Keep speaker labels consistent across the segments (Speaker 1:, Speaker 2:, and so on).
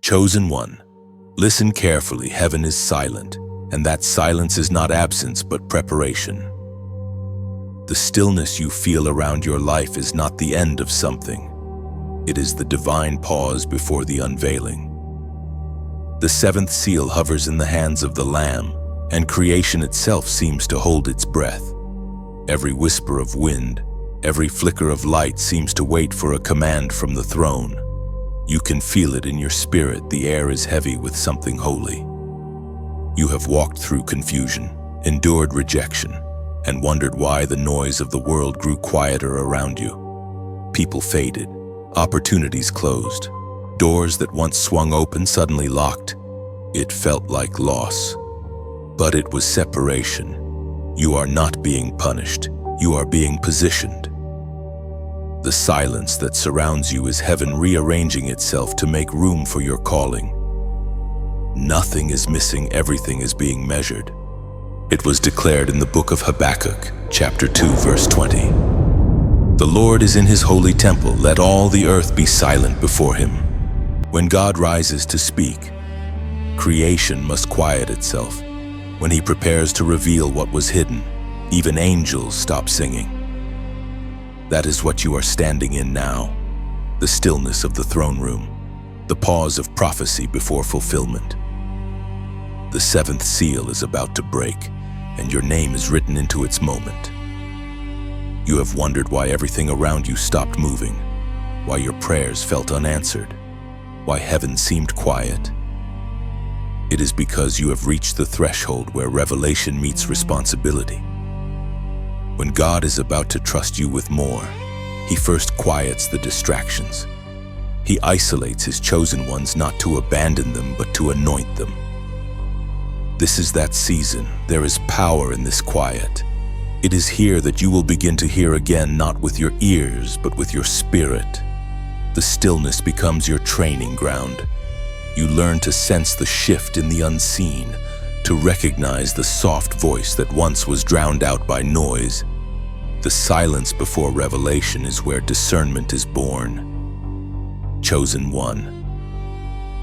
Speaker 1: Chosen one, listen carefully. Heaven is silent, and that silence is not absence but preparation. The stillness you feel around your life is not the end of something. It is the divine pause before the unveiling. The seventh seal hovers in the hands of the Lamb, and creation itself seems to hold its breath. Every whisper of wind, every flicker of light seems to wait for a command from the throne. You can feel it in your spirit. The air is heavy with something holy. You have walked through confusion, endured rejection, and wondered why the noise of the world grew quieter around you. People faded, opportunities closed, doors that once swung open suddenly locked. It felt like loss, but it was separation. You are not being punished, you are being positioned. The silence that surrounds you is heaven rearranging itself to make room for your calling. Nothing is missing, everything is being measured. It was declared in the book of Habakkuk, chapter 2, verse 20. The Lord is in his holy temple, let all the earth be silent before him. When God rises to speak, creation must quiet itself. When he prepares to reveal what was hidden, even angels stop singing. That is what you are standing in now, the stillness of the throne room, the pause of prophecy before fulfillment. The seventh seal is about to break, and your name is written into its moment. You have wondered why everything around you stopped moving, why your prayers felt unanswered, why heaven seemed quiet. It is because you have reached the threshold where revelation meets responsibility. When God is about to trust you with more, he first quiets the distractions. He isolates his chosen ones not to abandon them, but to anoint them. This is that season. There is power in this quiet. It is here that you will begin to hear again, not with your ears, but with your spirit. The stillness becomes your training ground. You learn to sense the shift in the unseen, to recognize the soft voice that once was drowned out by noise. The silence before revelation is where discernment is born. Chosen one,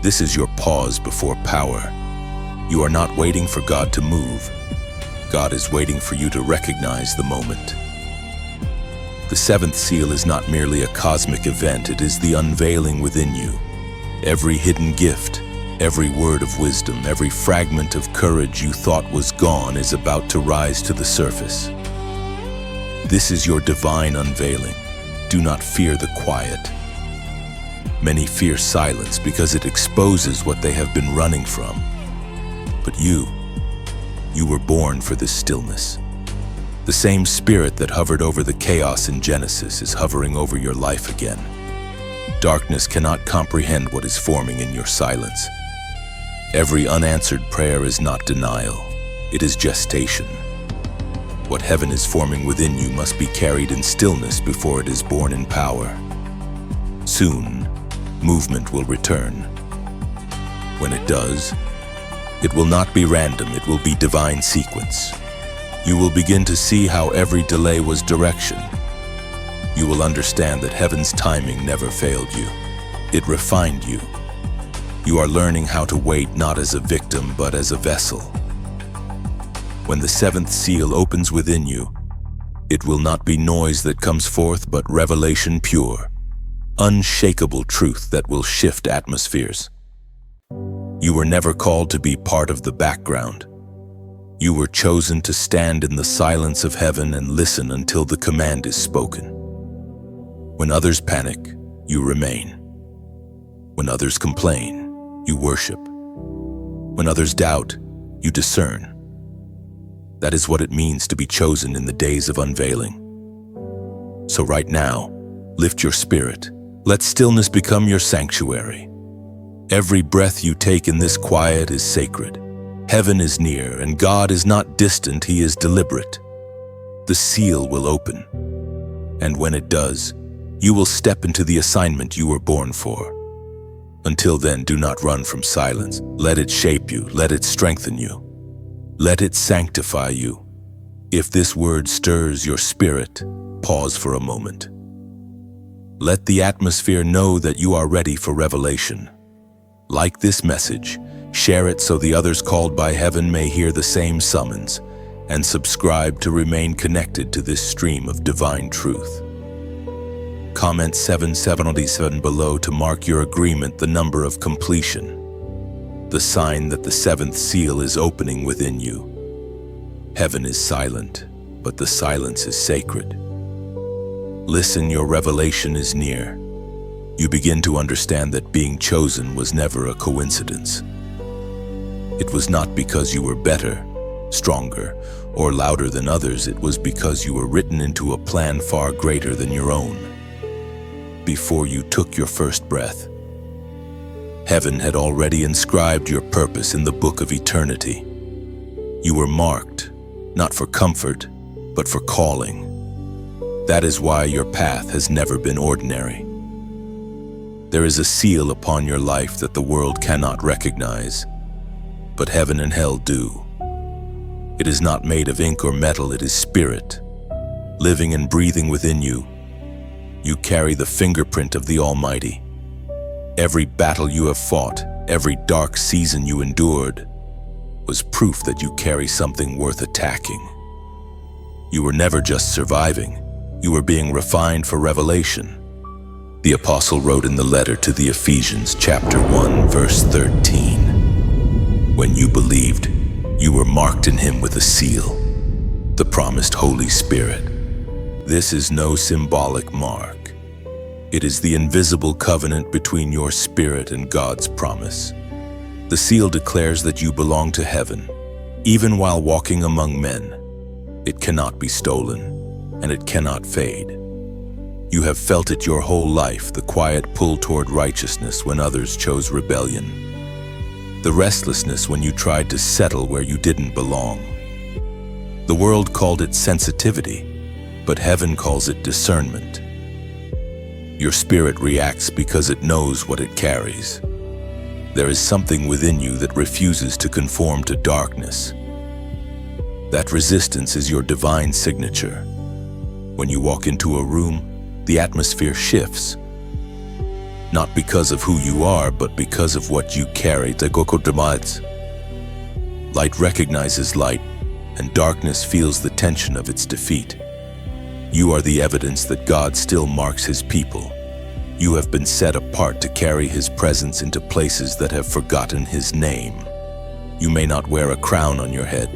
Speaker 1: this is your pause before power. You are not waiting for God to move. God is waiting for you to recognize the moment. The seventh seal is not merely a cosmic event, it is the unveiling within you. Every hidden gift, every word of wisdom, every fragment of courage you thought was gone is about to rise to the surface. This is your divine unveiling. Do not fear the quiet. Many fear silence because it exposes what they have been running from. But you were born for this stillness. The same spirit that hovered over the chaos in Genesis is hovering over your life again. Darkness cannot comprehend what is forming in your silence. Every unanswered prayer is not denial, it is gestation. What heaven is forming within you must be carried in stillness before it is born in power. Soon, movement will return. When it does, it will not be random, it will be divine sequence. You will begin to see how every delay was direction. You will understand that heaven's timing never failed you. It refined you. You are learning how to wait not as a victim, but as a vessel. When the seventh seal opens within you, it will not be noise that comes forth, but revelation pure, unshakable truth that will shift atmospheres. You were never called to be part of the background. You were chosen to stand in the silence of heaven and listen until the command is spoken. When others panic, you remain. When others complain, you worship. When others doubt, you discern. That is what it means to be chosen in the days of unveiling. So right now, lift your spirit. Let stillness become your sanctuary. Every breath you take in this quiet is sacred. Heaven is near, and God is not distant, he is deliberate. The seal will open, and when it does, you will step into the assignment you were born for. Until then, do not run from silence. Let it shape you, let it strengthen you. Let it sanctify you. If this word stirs your spirit, pause for a moment. Let the atmosphere know that you are ready for revelation. Like this message, share it so the others called by heaven may hear the same summons, and subscribe to remain connected to this stream of divine truth. Comment 777 below to mark your agreement, the number of completion, the sign that the seventh seal is opening within you. Heaven is silent, but the silence is sacred. Listen, your revelation is near. You begin to understand that being chosen was never a coincidence. It was not because you were better, stronger, or louder than others. It was because you were written into a plan far greater than your own. Before you took your first breath, heaven had already inscribed your purpose in the book of eternity. You were marked, not for comfort, but for calling. That is why your path has never been ordinary. There is a seal upon your life that the world cannot recognize, but heaven and hell do. It is not made of ink or metal, it is spirit, living and breathing within you. You carry the fingerprint of the Almighty. Every battle you have fought, every dark season you endured, was proof that you carry something worth attacking. You were never just surviving, you were being refined for revelation. The apostle wrote in the letter to the Ephesians, chapter 1, verse 13, "When you believed, you were marked in him with a seal, the promised Holy Spirit." This is no symbolic mark. It is the invisible covenant between your spirit and God's promise. The seal declares that you belong to heaven, even while walking among men. It cannot be stolen, and it cannot fade. You have felt it your whole life, the quiet pull toward righteousness when others chose rebellion. The restlessness when you tried to settle where you didn't belong. The world called it sensitivity, but heaven calls it discernment. Your spirit reacts because it knows what it carries. There is something within you that refuses to conform to darkness. That resistance is your divine signature. When you walk into a room, the atmosphere shifts. Not because of who you are, but because of what you carry. Light recognizes light, and darkness feels the tension of its defeat. You are the evidence that God still marks his people. You have been set apart to carry his presence into places that have forgotten his name. You may not wear a crown on your head,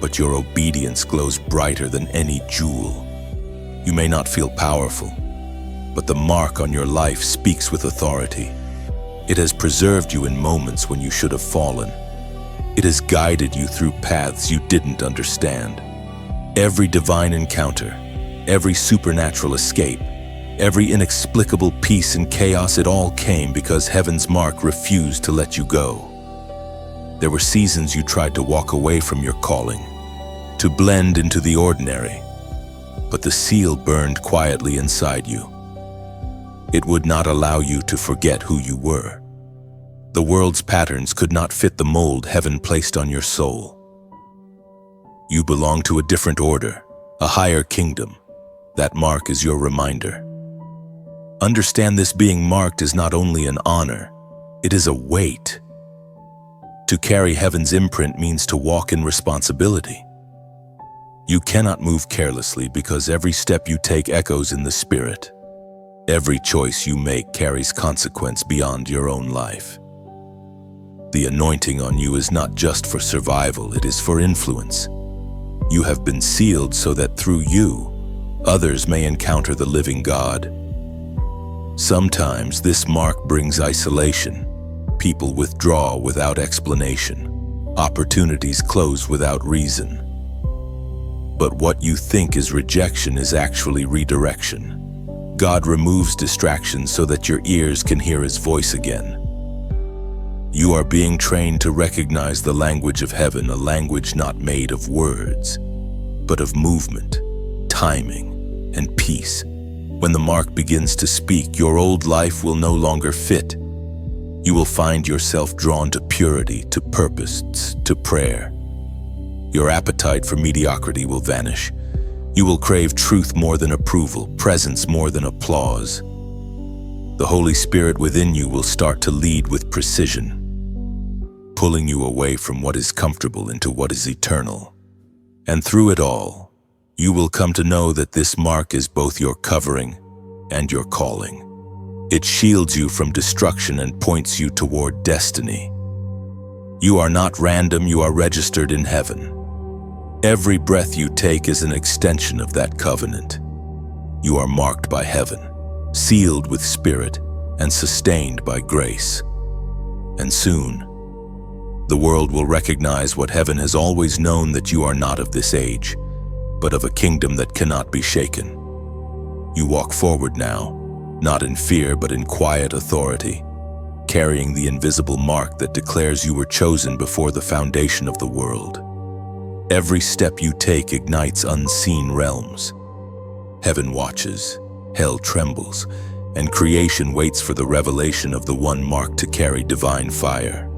Speaker 1: but your obedience glows brighter than any jewel. You may not feel powerful, but the mark on your life speaks with authority. It has preserved you in moments when you should have fallen. It has guided you through paths you didn't understand. Every divine encounter, every supernatural escape, every inexplicable peace in chaos, it all came because heaven's mark refused to let you go. There were seasons you tried to walk away from your calling, to blend into the ordinary, but the seal burned quietly inside you. It would not allow you to forget who you were. The world's patterns could not fit the mold heaven placed on your soul. You belong to a different order, a higher kingdom. That mark is your reminder. Understand this: being marked is not only an honor, it is a weight. To carry heaven's imprint means to walk in responsibility. You cannot move carelessly because every step you take echoes in the spirit. Every choice you make carries consequence beyond your own life. The anointing on you is not just for survival, it is for influence. You have been sealed so that through you, others may encounter the living God. Sometimes this mark brings isolation. People withdraw without explanation. Opportunities close without reason. But what you think is rejection is actually redirection. God removes distractions so that your ears can hear his voice again. You are being trained to recognize the language of heaven, a language not made of words, but of movement, timing, and peace. When the mark begins to speak, your old life will no longer fit. You will find yourself drawn to purity, to purpose, to prayer. Your appetite for mediocrity will vanish. You will crave truth more than approval, presence more than applause. The Holy Spirit within you will start to lead with precision, pulling you away from what is comfortable into what is eternal. And through it all, you will come to know that this mark is both your covering and your calling. It shields you from destruction and points you toward destiny. You are not random, you are registered in heaven. Every breath you take is an extension of that covenant. You are marked by heaven, sealed with Spirit, and sustained by grace. And soon, the world will recognize what heaven has always known, that you are not of this age, but of a kingdom that cannot be shaken. You walk forward now, not in fear but in quiet authority, carrying the invisible mark that declares you were chosen before the foundation of the world. Every step you take ignites unseen realms. Heaven watches, hell trembles, and creation waits for the revelation of the one marked to carry divine fire.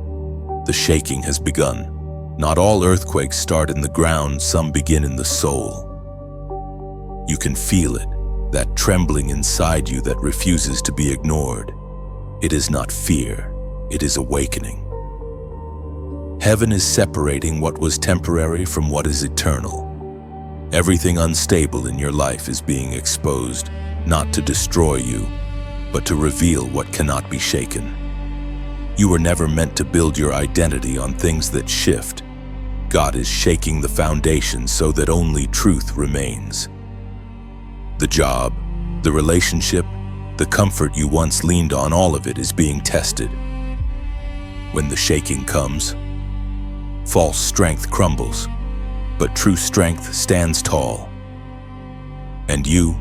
Speaker 1: The shaking has begun. Not all earthquakes start in the ground, some begin in the soul. You can feel it, that trembling inside you that refuses to be ignored. It is not fear, it is awakening. Heaven is separating what was temporary from what is eternal. Everything unstable in your life is being exposed, not to destroy you, but to reveal what cannot be shaken. You were never meant to build your identity on things that shift. God is shaking the foundation so that only truth remains. The job, the relationship, the comfort you once leaned on, all of it is being tested. When the shaking comes, false strength crumbles, but true strength stands tall. And you,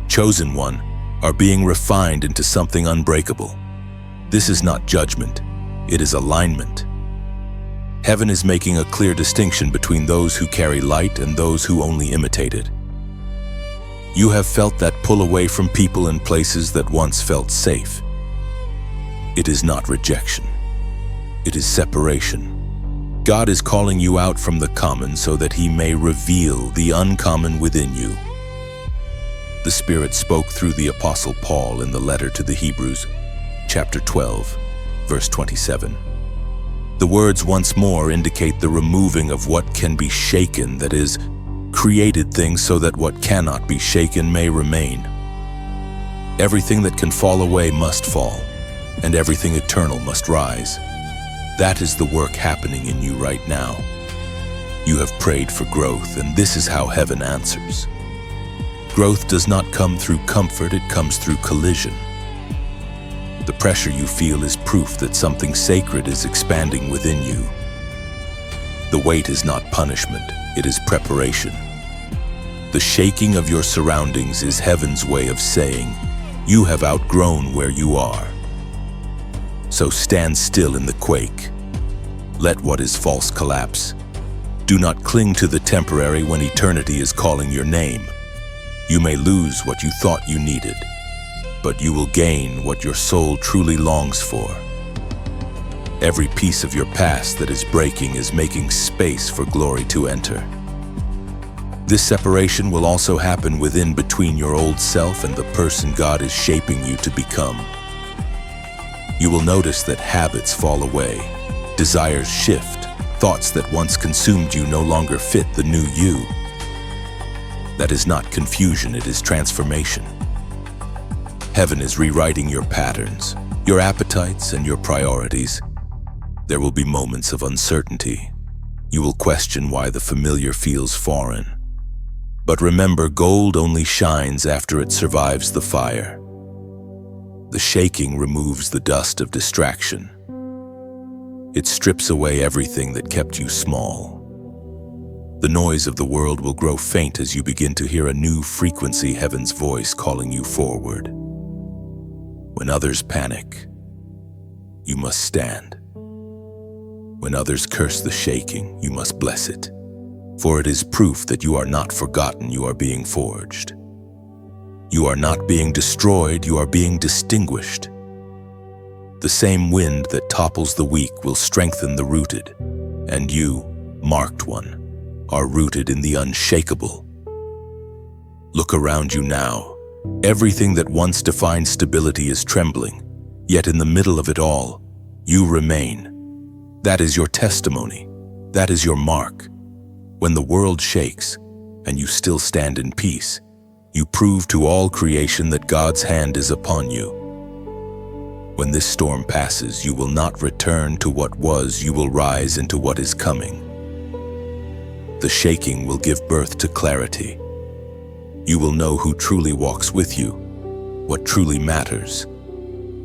Speaker 1: chosen one, are being refined into something unbreakable. This is not judgment, it is alignment. Heaven is making a clear distinction between those who carry light and those who only imitate it. You have felt that pull away from people and places that once felt safe. It is not rejection, it is separation. God is calling you out from the common so that He may reveal the uncommon within you. The Spirit spoke through the Apostle Paul in the letter to the Hebrews, chapter 12, verse 27. The words once more indicate the removing of what can be shaken, that is, created things, so that what cannot be shaken may remain. Everything that can fall away must fall, and everything eternal must rise. That is the work happening in you right now. You have prayed for growth, and this is how heaven answers. Growth does not come through comfort, it comes through collision. The pressure you feel is proof that something sacred is expanding within you. The weight is not punishment, it is preparation. The shaking of your surroundings is heaven's way of saying, you have outgrown where you are. So stand still in the quake. Let what is false collapse. Do not cling to the temporary when eternity is calling your name. You may lose what you thought you needed, but you will gain what your soul truly longs for. Every piece of your past that is breaking is making space for glory to enter. This separation will also happen within, between your old self and the person God is shaping you to become. You will notice that habits fall away, desires shift, thoughts that once consumed you no longer fit the new you. That is not confusion, it is transformation. Heaven is rewriting your patterns, your appetites, and your priorities. There will be moments of uncertainty. You will question why the familiar feels foreign. But remember, gold only shines after it survives the fire. The shaking removes the dust of distraction. It strips away everything that kept you small. The noise of the world will grow faint as you begin to hear a new frequency, heaven's voice calling you forward. When others panic, you must stand. When others curse the shaking, you must bless it. For it is proof that you are not forgotten, you are being forged. You are not being destroyed, you are being distinguished. The same wind that topples the weak will strengthen the rooted, and you, marked one, are rooted in the unshakable. Look around you now. Everything that once defined stability is trembling, yet in the middle of it all, you remain. That is your testimony. That is your mark. When the world shakes, and you still stand in peace, you prove to all creation that God's hand is upon you. When this storm passes, you will not return to what was, you will rise into what is coming. The shaking will give birth to clarity. You will know who truly walks with you, what truly matters,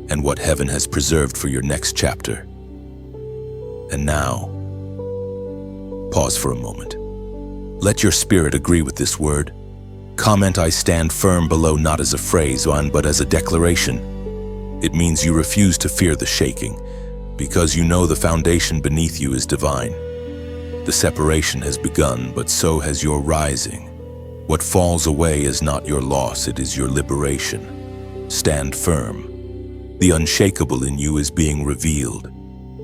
Speaker 1: and what heaven has preserved for your next chapter. And now, pause for a moment. Let your spirit agree with this word. Comment "I stand firm" below, not as a phrase, but as a declaration. It means you refuse to fear the shaking, because you know the foundation beneath you is divine. The separation has begun, but so has your rising. What falls away is not your loss, it is your liberation. Stand firm. The unshakable in you is being revealed.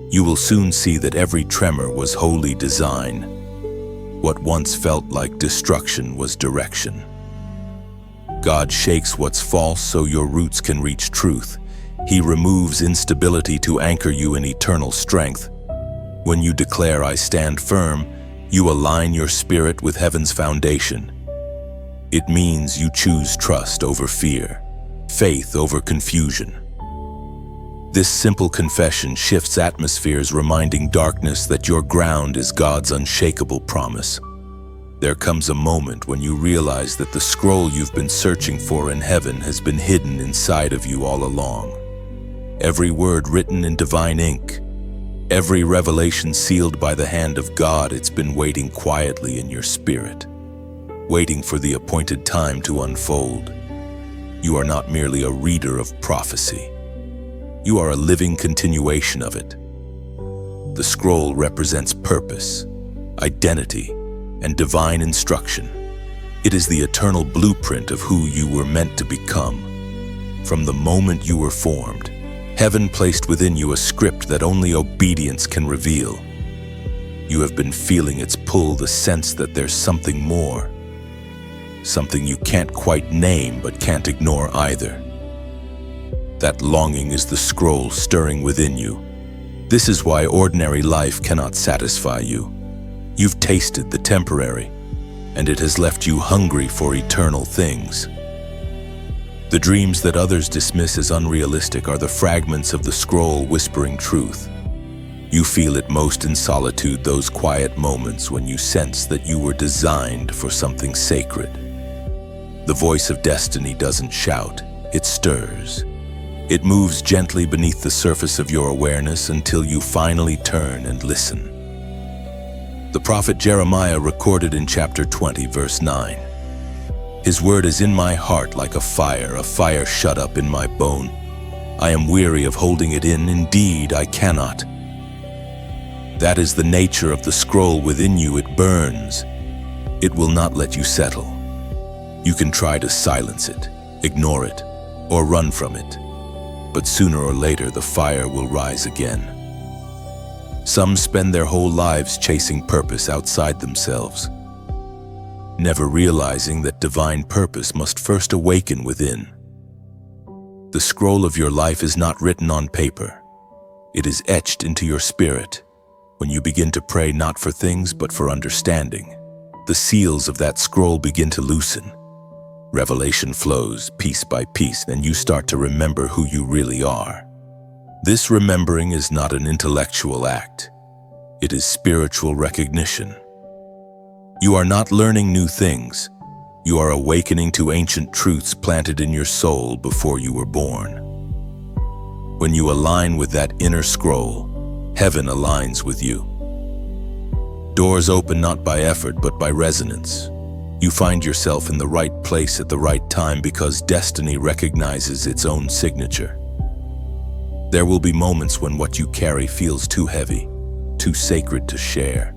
Speaker 1: You will soon see that every tremor was holy design. What once felt like destruction was direction. God shakes what's false so your roots can reach truth. He removes instability to anchor you in eternal strength. When you declare "I stand firm," you align your spirit with heaven's foundation. It means you choose trust over fear, faith over confusion. This simple confession shifts atmospheres, reminding darkness that your ground is God's unshakable promise. There comes a moment when you realize that the scroll you've been searching for in heaven has been hidden inside of you all along. Every word written in divine ink, every revelation sealed by the hand of God, it's been waiting quietly in your spirit, waiting for the appointed time to unfold. You are not merely a reader of prophecy. You are a living continuation of it. The scroll represents purpose, identity, and divine instruction. It is the eternal blueprint of who you were meant to become. From the moment you were formed, heaven placed within you a script that only obedience can reveal. You have been feeling its pull, the sense that there's something more, something you can't quite name but can't ignore either. That longing is the scroll stirring within you. This is why ordinary life cannot satisfy you. You've tasted the temporary, and it has left you hungry for eternal things. The dreams that others dismiss as unrealistic are the fragments of the scroll whispering truth. You feel it most in solitude, those quiet moments when you sense that you were designed for something sacred. The voice of destiny doesn't shout, it stirs. It moves gently beneath the surface of your awareness until you finally turn and listen. The prophet Jeremiah recorded in chapter 20, verse 9. His word is in my heart like a fire shut up in my bone. I am weary of holding it in, indeed I cannot. That is the nature of the scroll within you, it burns. It will not let you settle. You can try to silence it, ignore it, or run from it. But sooner or later the fire will rise again. Some spend their whole lives chasing purpose outside themselves, never realizing that divine purpose must first awaken within. The scroll of your life is not written on paper. It is etched into your spirit. When you begin to pray not for things but for understanding, the seals of that scroll begin to loosen. Revelation flows piece by piece, and you start to remember who you really are. This remembering is not an intellectual act. It is spiritual recognition. You are not learning new things. You are awakening to ancient truths planted in your soul before you were born. When you align with that inner scroll, heaven aligns with you. Doors open not by effort but by resonance. You find yourself in the right place at the right time because destiny recognizes its own signature. There will be moments when what you carry feels too heavy, too sacred to share.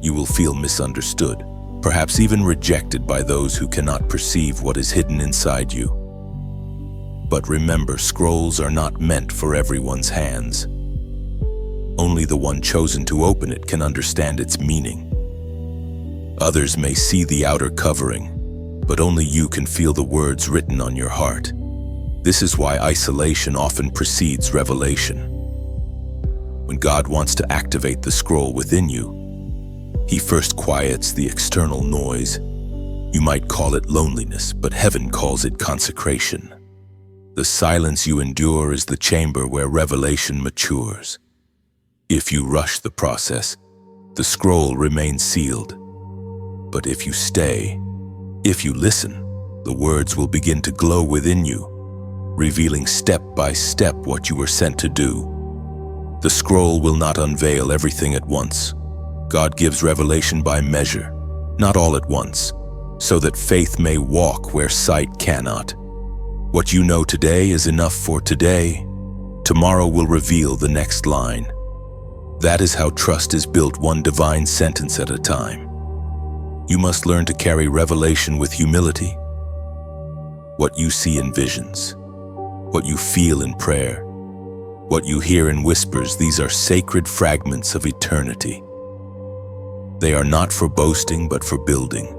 Speaker 1: You will feel misunderstood, perhaps even rejected by those who cannot perceive what is hidden inside you. But remember, scrolls are not meant for everyone's hands. Only the one chosen to open it can understand its meaning. Others may see the outer covering, but only you can feel the words written on your heart. This is why isolation often precedes revelation. When God wants to activate the scroll within you, He first quiets the external noise. You might call it loneliness, but heaven calls it consecration. The silence you endure is the chamber where revelation matures. If you rush the process, the scroll remains sealed. But if you stay, if you listen, the words will begin to glow within you, revealing step by step what you were sent to do. The scroll will not unveil everything at once. God gives revelation by measure, not all at once, so that faith may walk where sight cannot. What you know today is enough for today. Tomorrow will reveal the next line. That is how trust is built, one divine sentence at a time. You must learn to carry revelation with humility. What you see in visions, what you feel in prayer, what you hear in whispers, these are sacred fragments of eternity. They are not for boasting, but for building.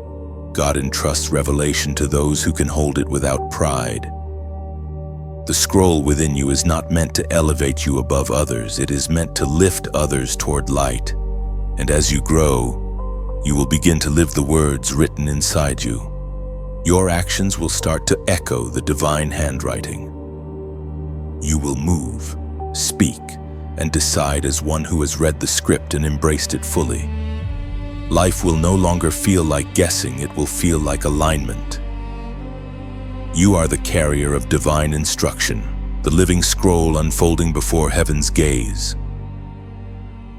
Speaker 1: God entrusts revelation to those who can hold it without pride. The scroll within you is not meant to elevate you above others. It is meant to lift others toward light. And as you grow, you will begin to live the words written inside you. Your actions will start to echo the divine handwriting. You will move, speak, and decide as one who has read the script and embraced it fully. Life will no longer feel like guessing, it will feel like alignment. You are the carrier of divine instruction, the living scroll unfolding before heaven's gaze.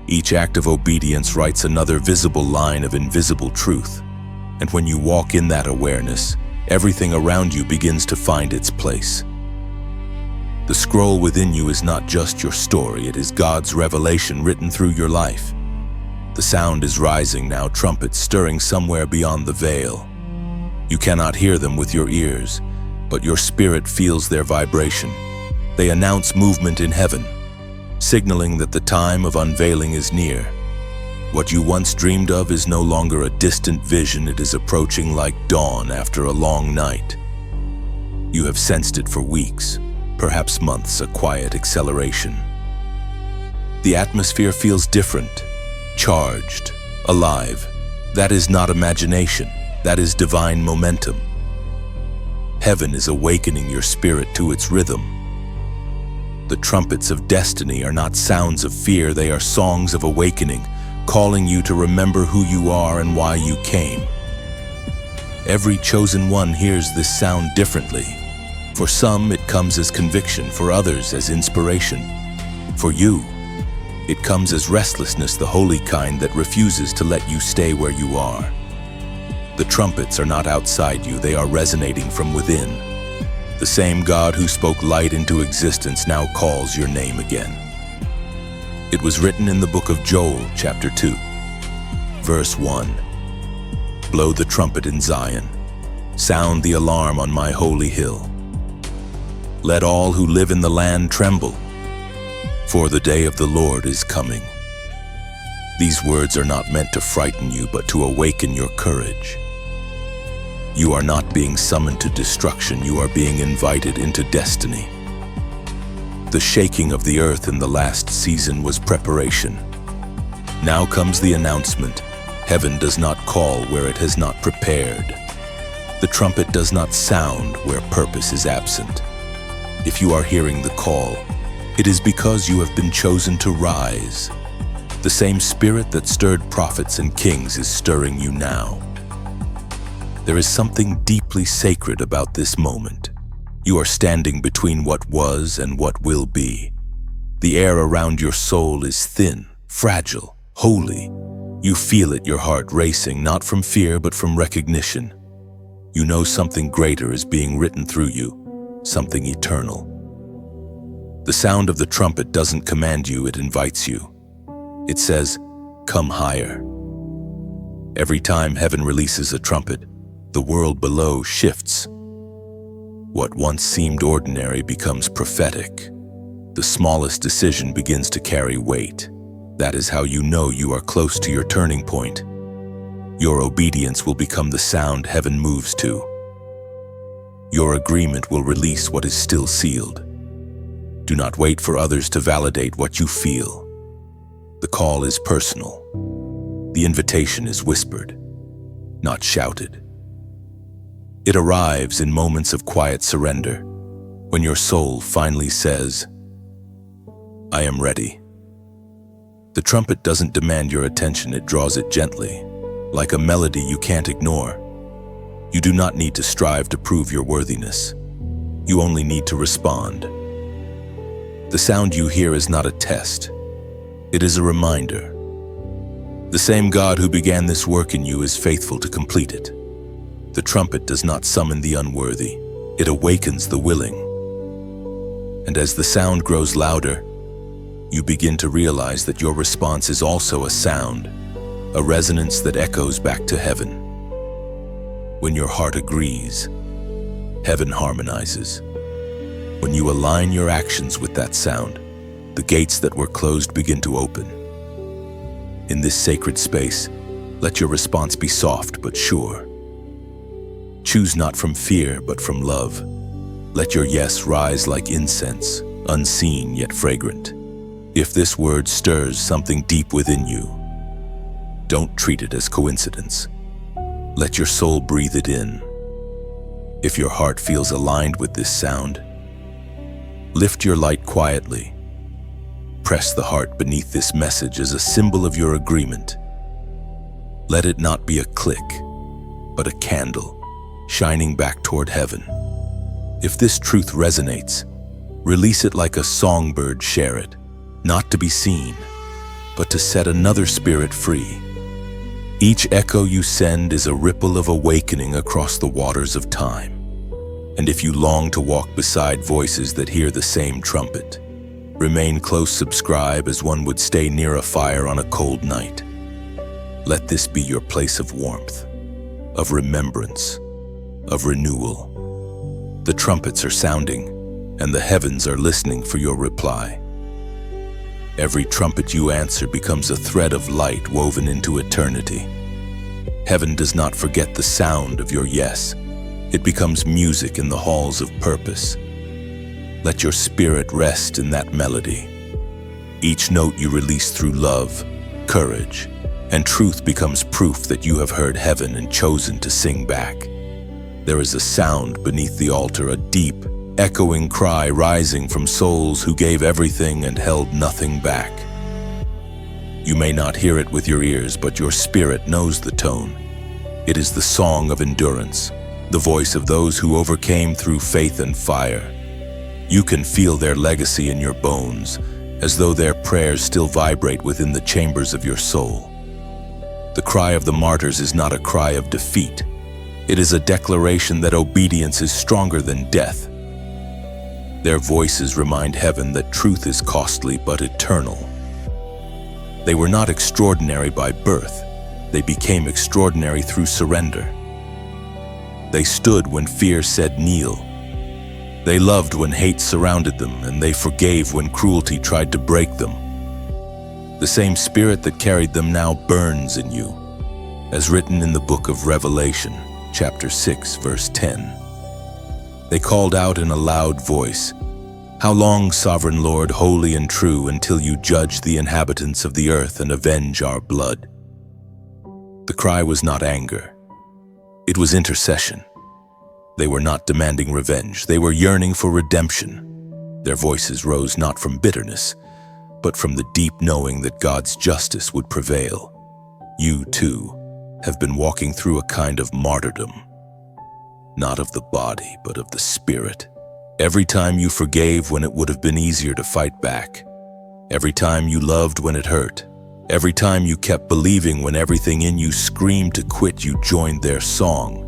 Speaker 1: Each act of obedience writes another visible line of invisible truth, and when you walk in that awareness, everything around you begins to find its place. The scroll within you is not just your story, it is God's revelation written through your life. The sound is rising now, trumpets stirring somewhere beyond the veil. You cannot hear them with your ears, but your spirit feels their vibration. They announce movement in heaven, signaling that the time of unveiling is near. What you once dreamed of is no longer a distant vision, it is approaching like dawn after a long night. You have sensed it for weeks, perhaps months, a quiet acceleration. The atmosphere feels different, charged, alive. That is not imagination, that is divine momentum. Heaven is awakening your spirit to its rhythm. The trumpets of destiny are not sounds of fear, they are songs of awakening, calling you to remember who you are and why you came. Every chosen one hears this sound differently. For some, it comes as conviction, for others as inspiration. For you, it comes as restlessness, the holy kind that refuses to let you stay where you are. The trumpets are not outside you, they are resonating from within. The same God who spoke light into existence now calls your name again. It was written in the book of Joel, chapter 2, verse 1. Blow the trumpet in Zion, sound the alarm on my holy hill. Let all who live in the land tremble, for the day of the Lord is coming. These words are not meant to frighten you, but to awaken your courage. You are not being summoned to destruction, you are being invited into destiny. The shaking of the earth in the last season was preparation. Now comes the announcement. Heaven does not call where it has not prepared. The trumpet does not sound where purpose is absent. If you are hearing the call, it is because you have been chosen to rise. The same spirit that stirred prophets and kings is stirring you now. There is something deeply sacred about this moment. You are standing between what was and what will be. The air around your soul is thin, fragile, holy. You feel it, your heart racing, not from fear but from recognition. You know something greater is being written through you, something eternal. The sound of the trumpet doesn't command you, it invites you. It says, "Come higher." Every time heaven releases a trumpet, the world below shifts. What once seemed ordinary becomes prophetic. The smallest decision begins to carry weight. That is how you know you are close to your turning point. Your obedience will become the sound heaven moves to, Your agreement will release what is still sealed. Do not wait for others to validate what you feel. The call is personal. The invitation is whispered, not shouted. It arrives in moments of quiet surrender, when your soul finally says, I am ready. The trumpet doesn't demand your attention, it draws it gently, like a melody you can't ignore. You do not need to strive to prove your worthiness. You only need to respond. The sound you hear is not a test. It is a reminder. The same God who began this work in you is faithful to complete it. The trumpet does not summon the unworthy. It awakens the willing. And as the sound grows louder, you begin to realize that your response is also a sound, a resonance that echoes back to heaven. When your heart agrees, heaven harmonizes. When you align your actions with that sound, the gates that were closed begin to open. In this sacred space, let your response be soft but sure. Choose not from fear but from love. Let your yes rise like incense, unseen yet fragrant. If this word stirs something deep within you, don't treat it as coincidence. Let your soul breathe it in. If your heart feels aligned with this sound, lift your light quietly. Press the heart beneath this message as a symbol of your agreement. Let it not be a click, but a candle shining back toward heaven. If this truth resonates, release it like a songbird, share it, not to be seen, but to set another spirit free. Each echo you send is a ripple of awakening across the waters of time. And if you long to walk beside voices that hear the same trumpet, remain close, subscribe as one would stay near a fire on a cold night. Let this be your place of warmth, of remembrance, of renewal. The trumpets are sounding, and the heavens are listening for your reply. Every trumpet you answer becomes a thread of light woven into eternity. Heaven does not forget the sound of your yes. It becomes music in the halls of purpose. Let your spirit rest in that melody. Each note you release through love, courage, and truth becomes proof that you have heard heaven and chosen to sing back. There is a sound beneath the altar, a deep, echoing cry rising from souls who gave everything and held nothing back. You may not hear it with your ears, but your spirit knows the tone. It is the song of endurance, the voice of those who overcame through faith and fire. You can feel their legacy in your bones, as though their prayers still vibrate within the chambers of your soul. The cry of the martyrs is not a cry of defeat. It is a declaration that obedience is stronger than death. Their voices remind heaven that truth is costly but eternal. They were not extraordinary by birth. They became extraordinary through surrender. They stood when fear said kneel. They loved when hate surrounded them, and they forgave when cruelty tried to break them. The same spirit that carried them now burns in you, as written in the book of Revelation, chapter 6, verse 10. They called out in a loud voice, "How long, sovereign Lord, holy and true, until you judge the inhabitants of the earth and avenge our blood?" The cry was not anger. It was intercession. They were not demanding revenge. They were yearning for redemption. Their voices rose not from bitterness, but from the deep knowing that God's justice would prevail. You, too, have been walking through a kind of martyrdom, not of the body, but of the spirit. Every time you forgave when it would have been easier to fight back. Every time you loved when it hurt. Every time you kept believing when everything in you screamed to quit, you joined their song.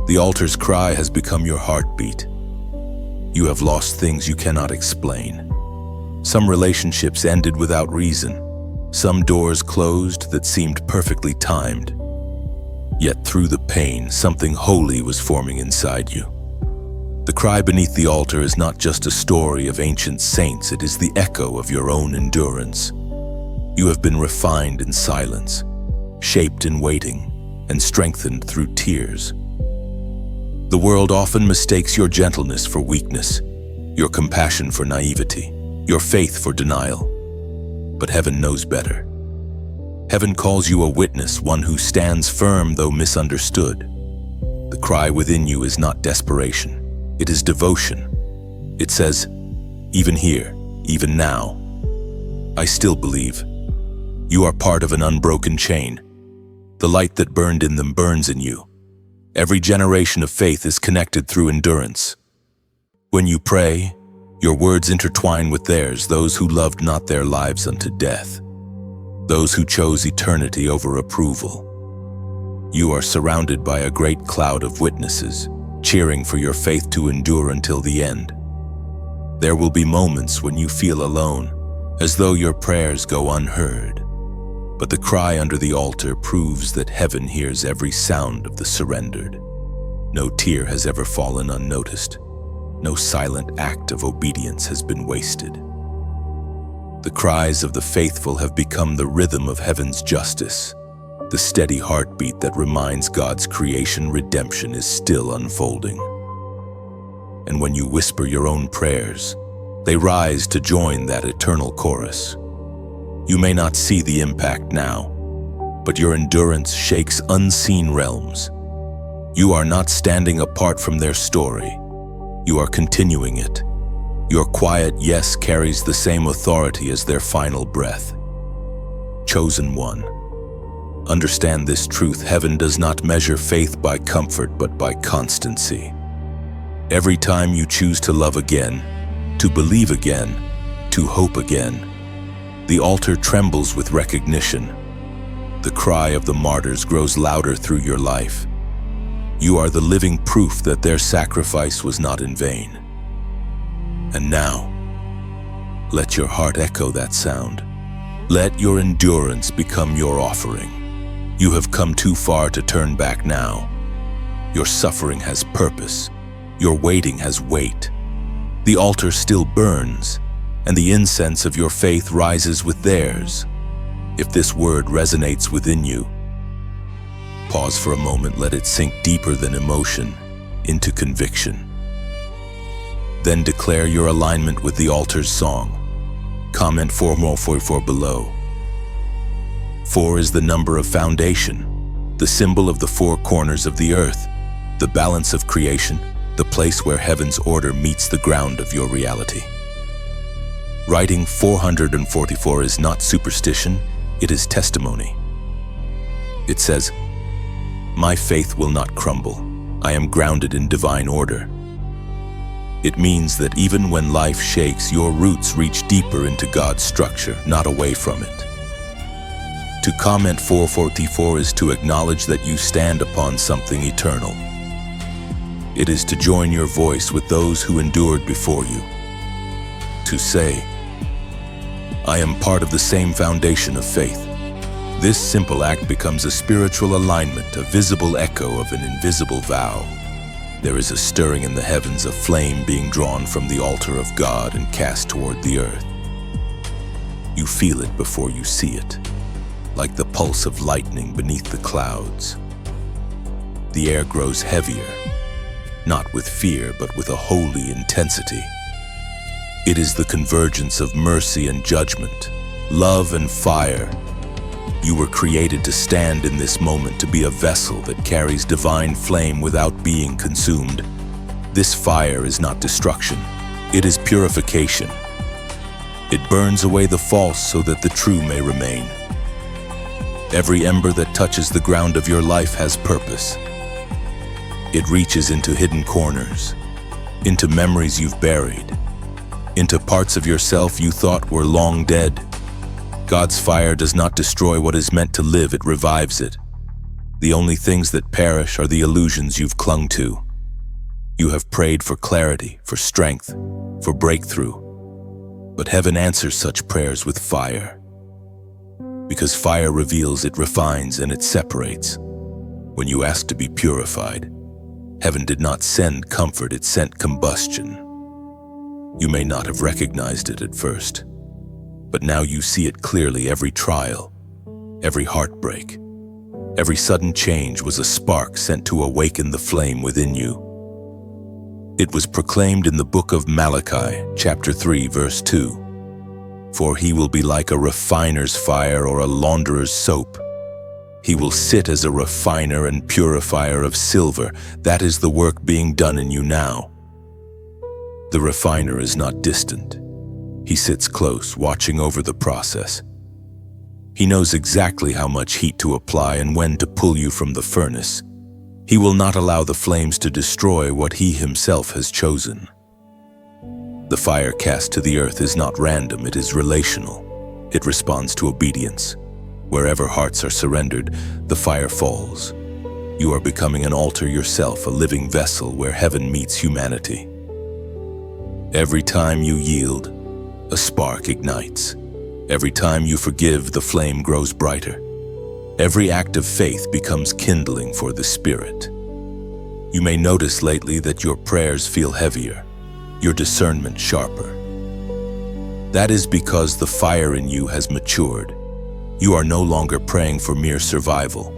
Speaker 1: The altar's cry has become your heartbeat. You have lost things you cannot explain. Some relationships ended without reason. Some doors closed that seemed perfectly timed. Yet through the pain, something holy was forming inside you. The cry beneath the altar is not just a story of ancient saints, it is the echo of your own endurance. You have been refined in silence, shaped in waiting, and strengthened through tears. The world often mistakes your gentleness for weakness, your compassion for naivety, your faith for denial. But heaven knows better. Heaven calls you a witness, one who stands firm though misunderstood. The cry within you is not desperation, it is devotion. It says, even here, even now, I still believe. You are part of an unbroken chain. The light that burned in them burns in you. Every generation of faith is connected through endurance. When you pray, your words intertwine with theirs, those who loved not their lives unto death, those who chose eternity over approval. You are surrounded by a great cloud of witnesses, cheering for your faith to endure until the end. There will be moments when you feel alone, as though your prayers go unheard. But the cry under the altar proves that heaven hears every sound of the surrendered. No tear has ever fallen unnoticed. No silent act of obedience has been wasted. The cries of the faithful have become the rhythm of heaven's justice, the steady heartbeat that reminds God's creation redemption is still unfolding. And when you whisper your own prayers, they rise to join that eternal chorus. You may not see the impact now, but your endurance shakes unseen realms. You are not standing apart from their story. You are continuing it. Your quiet yes carries the same authority as their final breath. Chosen one, understand this truth: heaven does not measure faith by comfort, but by constancy. Every time you choose to love again, to believe again, to hope again, the altar trembles with recognition. The cry of the martyrs grows louder through your life. You are the living proof that their sacrifice was not in vain. And now, let your heart echo that sound. Let your endurance become your offering. You have come too far to turn back now. Your suffering has purpose. Your waiting has weight. The altar still burns, and the incense of your faith rises with theirs. If this word resonates within you, pause for a moment, let it sink deeper than emotion, into conviction. Then declare your alignment with the altar's song. Comment 4 below. 4 is the number of foundation, the symbol of the 4 corners of the earth, the balance of creation, the place where heaven's order meets the ground of your reality. Writing 444 is not superstition, it is testimony. It says, "My faith will not crumble. I am grounded in divine order." It means that even when life shakes, your roots reach deeper into God's structure, not away from it. To comment 444 is to acknowledge that you stand upon something eternal. It is to join your voice with those who endured before you. To say, I am part of the same foundation of faith. This simple act becomes a spiritual alignment, a visible echo of an invisible vow. There is a stirring in the heavens, a flame being drawn from the altar of God and cast toward the earth. You feel it before you see it, like the pulse of lightning beneath the clouds. The air grows heavier, not with fear, but with a holy intensity. It is the convergence of mercy and judgment, love and fire. You were created to stand in this moment, to be a vessel that carries divine flame without being consumed. This fire is not destruction, it is purification. It burns away the false so that the true may remain. Every ember that touches the ground of your life has purpose. It reaches into hidden corners, into memories you've buried, into parts of yourself you thought were long dead. God's fire does not destroy what is meant to live, it revives it. The only things that perish are the illusions you've clung to. You have prayed for clarity, for strength, for breakthrough. But heaven answers such prayers with fire. Because fire reveals, it refines, and it separates. When you ask to be purified, heaven did not send comfort, it sent combustion. You may not have recognized it at first, but now you see it clearly. Every trial, every heartbreak, every sudden change was a spark sent to awaken the flame within you. It was proclaimed in the book of Malachi, chapter 3, verse 2. For he will be like a refiner's fire or a launderer's soap. He will sit as a refiner and purifier of silver. That is the work being done in you now. The refiner is not distant. He sits close, watching over the process. He knows exactly how much heat to apply and when to pull you from the furnace. He will not allow the flames to destroy what he himself has chosen. The fire cast to the earth is not random, it is relational. It responds to obedience. Wherever hearts are surrendered, the fire falls. You are becoming an altar yourself, a living vessel where heaven meets humanity. Every time you yield, a spark ignites. Every time you forgive, the flame grows brighter. Every act of faith becomes kindling for the Spirit. You may notice lately that your prayers feel heavier, your discernment sharper. That is because the fire in you has matured. You are no longer praying for mere survival.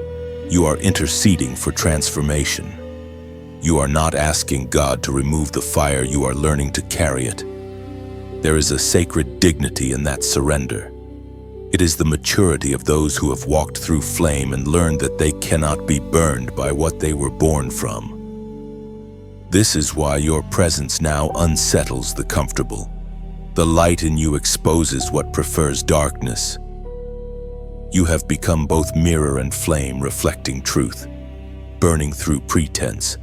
Speaker 1: You are interceding for transformation. You are not asking God to remove the fire, you are learning to carry it. There is a sacred dignity in that surrender. It is the maturity of those who have walked through flame and learned that they cannot be burned by what they were born from. This is why your presence now unsettles the comfortable. The light in you exposes what prefers darkness. You have become both mirror and flame, reflecting truth, burning through pretense.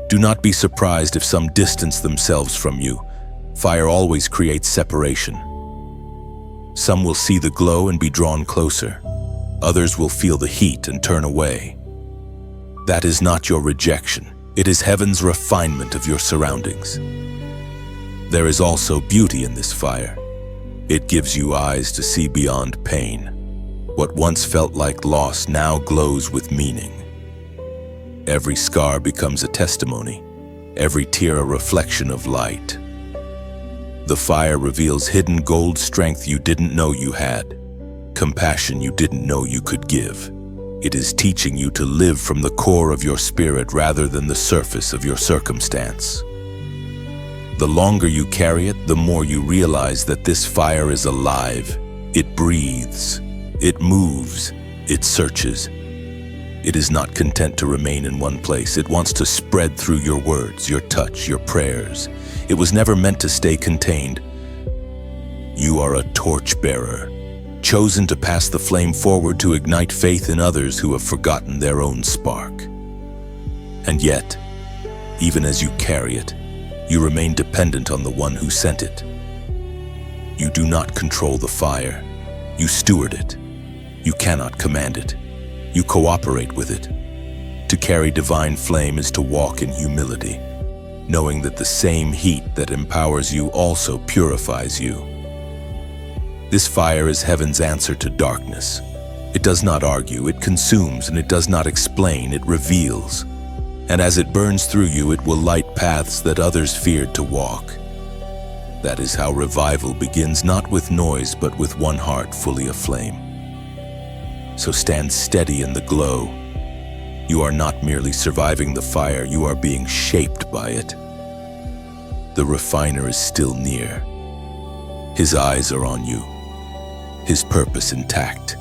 Speaker 1: Do not be surprised if some distance themselves from you. Fire always creates separation. Some will see the glow and be drawn closer. Others will feel the heat and turn away. That is not your rejection. It is heaven's refinement of your surroundings. There is also beauty in this fire. It gives you eyes to see beyond pain. What once felt like loss now glows with meaning. Every scar becomes a testimony, every tear a reflection of light. The fire reveals hidden gold strength you didn't know you had, compassion you didn't know you could give. It is teaching you to live from the core of your spirit rather than the surface of your circumstance. The longer you carry it, the more you realize that this fire is alive. It breathes. It moves, it searches. It is not content to remain in one place. It wants to spread through your words, your touch, your prayers. It was never meant to stay contained. You are a torchbearer, chosen to pass the flame forward to ignite faith in others who have forgotten their own spark. And yet, even as you carry it, you remain dependent on the one who sent it. You do not control the fire. You steward it. You cannot command it. You cooperate with it. To carry divine flame is to walk in humility, knowing that the same heat that empowers you also purifies you. This fire is heaven's answer to darkness. It does not argue, it consumes, and it does not explain, it reveals. And as it burns through you, it will light paths that others feared to walk. That is how revival begins, not with noise, but with one heart fully aflame. So stand steady in the glow. You are not merely surviving the fire, you are being shaped by it. The refiner is still near. His eyes are on you, his purpose intact.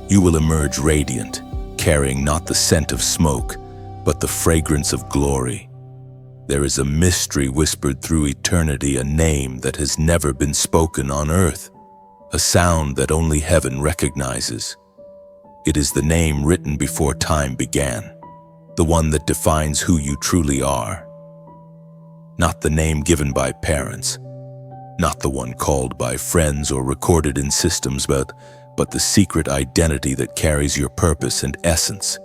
Speaker 1: You will emerge radiant, carrying not the scent of smoke, but the fragrance of glory. There is a mystery whispered through eternity, a name that has never been spoken on earth, a sound that only heaven recognizes. It is the name written before time began, the one that defines who you truly are. Not the name given by parents, not the one called by friends or recorded in systems, but the secret identity that carries your purpose and essence,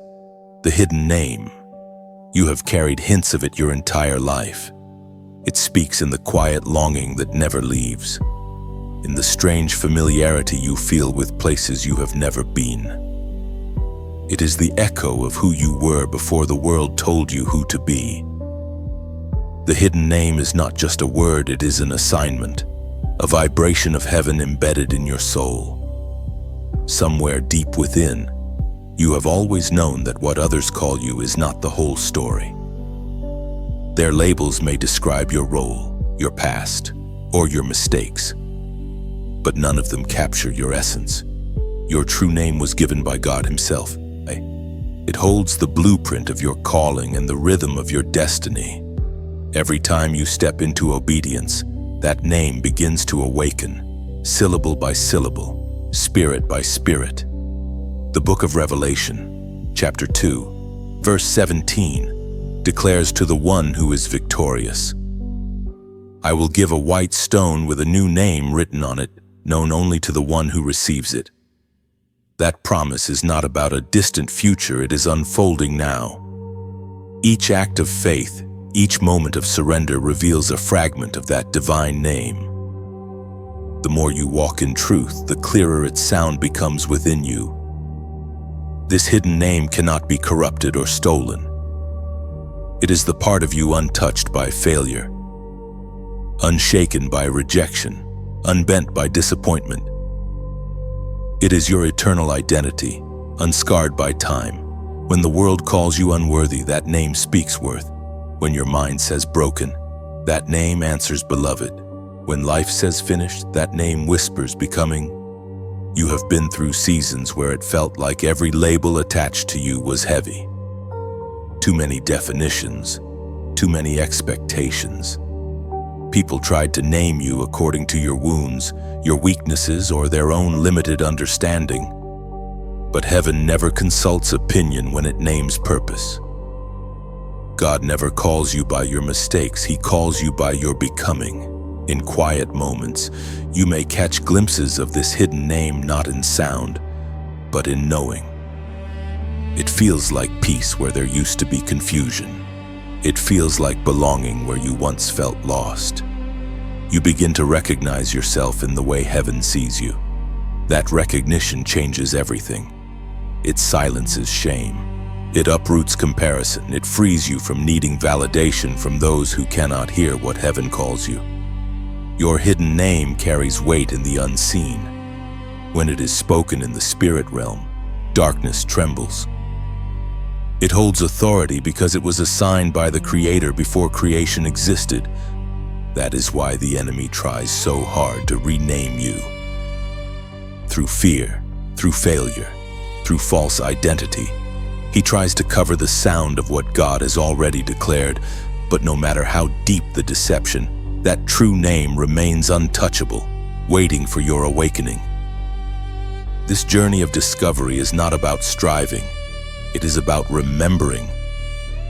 Speaker 1: the hidden name. You have carried hints of it your entire life. It speaks in the quiet longing that never leaves, in the strange familiarity you feel with places you have never been. It is the echo of who you were before the world told you who to be. The hidden name is not just a word, it is an assignment, a vibration of heaven embedded in your soul. Somewhere deep within, you have always known that what others call you is not the whole story. Their labels may describe your role, your past, or your mistakes, but none of them capture your essence. Your true name was given by God Himself. It holds the blueprint of your calling and the rhythm of your destiny. Every time you step into obedience, that name begins to awaken, syllable by syllable, spirit by spirit. The book of Revelation, chapter 2, verse 17, declares to the one who is victorious, "I will give a white stone with a new name written on it, known only to the one who receives it." That promise is not about a distant future, it is unfolding now. Each act of faith, each moment of surrender reveals a fragment of that divine name. The more you walk in truth, the clearer its sound becomes within you. This hidden name cannot be corrupted or stolen. It is the part of you untouched by failure, unshaken by rejection, unbent by disappointment. It is your eternal identity, unscarred by time. When the world calls you unworthy, that name speaks worth. When your mind says broken, that name answers beloved. When life says finished, that name whispers becoming. You have been through seasons where it felt like every label attached to you was heavy. Too many definitions, too many expectations. People tried to name you according to your wounds, your weaknesses, or their own limited understanding. But heaven never consults opinion when it names purpose. God never calls you by your mistakes, He calls you by your becoming. In quiet moments, you may catch glimpses of this hidden name, not in sound, but in knowing. It feels like peace where there used to be confusion. It feels like belonging where you once felt lost. You begin to recognize yourself in the way heaven sees you. That recognition changes everything. It silences shame. It uproots comparison. It frees you from needing validation from those who cannot hear what heaven calls you. Your hidden name carries weight in the unseen. When it is spoken in the spirit realm, darkness trembles. It holds authority because it was assigned by the Creator before creation existed. That is why the enemy tries so hard to rename you. Through fear, through failure, through false identity, he tries to cover the sound of what God has already declared. But no matter how deep the deception, that true name remains untouchable, waiting for your awakening. This journey of discovery is not about striving. It is about remembering.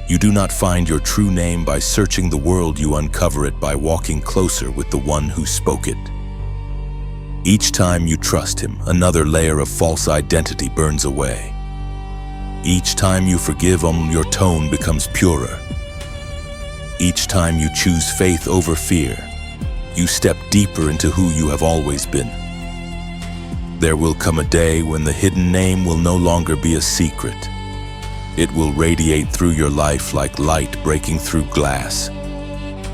Speaker 1: You do not find your true name by searching the world, you uncover it by walking closer with the one who spoke it. Each time you trust Him, another layer of false identity burns away. Each time you forgive Him, your tone becomes purer. Each time you choose faith over fear, you step deeper into who you have always been. There will come a day when the hidden name will no longer be a secret. It will radiate through your life like light breaking through glass.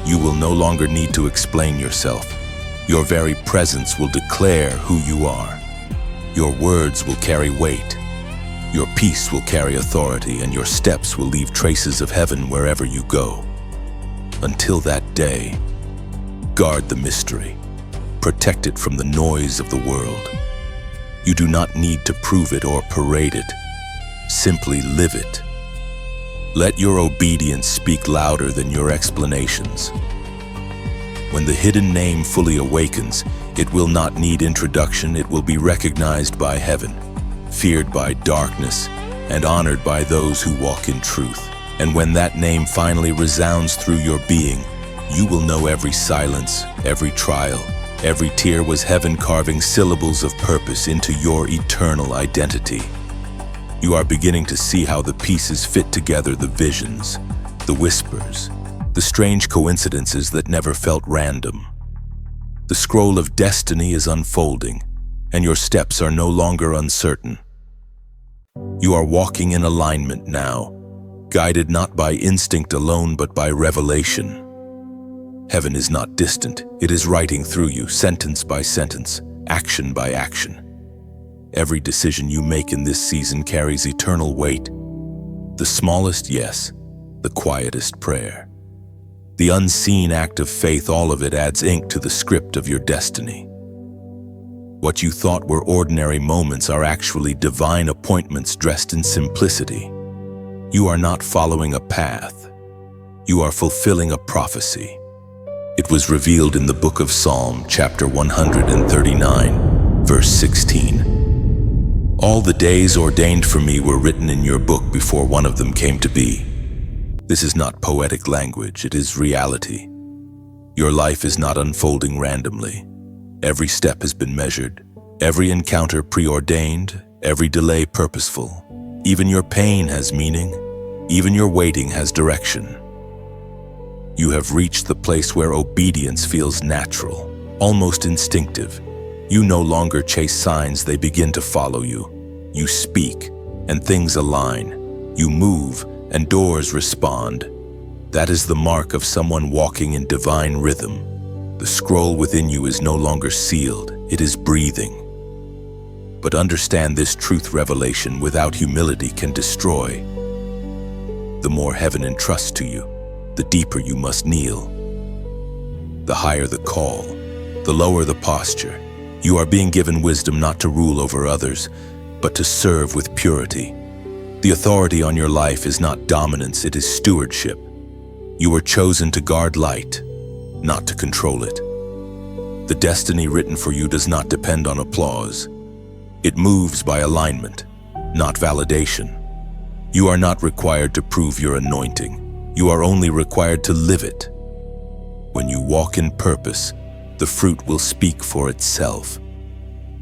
Speaker 1: You will no longer need to explain yourself. Your very presence will declare who you are. Your words will carry weight. Your peace will carry authority, and your steps will leave traces of heaven wherever you go. Until that day, guard the mystery. Protect it from the noise of the world. You do not need to prove it or parade it. Simply live it. Let your obedience speak louder than your explanations. When the hidden name fully awakens, it will not need introduction. It will be recognized by heaven, feared by darkness, and honored by those who walk in truth. And when that name finally resounds through your being, you will know every silence, every trial, every tear was heaven carving syllables of purpose into your eternal identity. You are beginning to see how the pieces fit together, the visions, the whispers, the strange coincidences that never felt random. The scroll of destiny is unfolding, and your steps are no longer uncertain. You are walking in alignment now, guided not by instinct alone but by revelation. Heaven is not distant, it is writing through you, sentence by sentence, action by action. Every decision you make in this season carries eternal weight. The smallest yes, the quietest prayer. The unseen act of faith, all of it adds ink to the script of your destiny. What you thought were ordinary moments are actually divine appointments dressed in simplicity. You are not following a path. You are fulfilling a prophecy. It was revealed in the book of Psalm, chapter 139, verse 16. All the days ordained for me were written in your book before one of them came to be. This is not poetic language, it is reality. Your life is not unfolding randomly. Every step has been measured, every encounter preordained, every delay purposeful. Even your pain has meaning, even your waiting has direction. You have reached the place where obedience feels natural, almost instinctive. You no longer chase signs, they begin to follow you. You speak, and things align. You move, and doors respond. That is the mark of someone walking in divine rhythm. The scroll within you is no longer sealed, it is breathing. But understand this truth: revelation without humility can destroy. The more heaven entrusts to you, the deeper you must kneel. The higher the call, the lower the posture. You are being given wisdom not to rule over others, but to serve with purity. The authority on your life is not dominance, it is stewardship. You were chosen to guard light, not to control it. The destiny written for you does not depend on applause. It moves by alignment, not validation. You are not required to prove your anointing. You are only required to live it. When you walk in purpose, the fruit will speak for itself.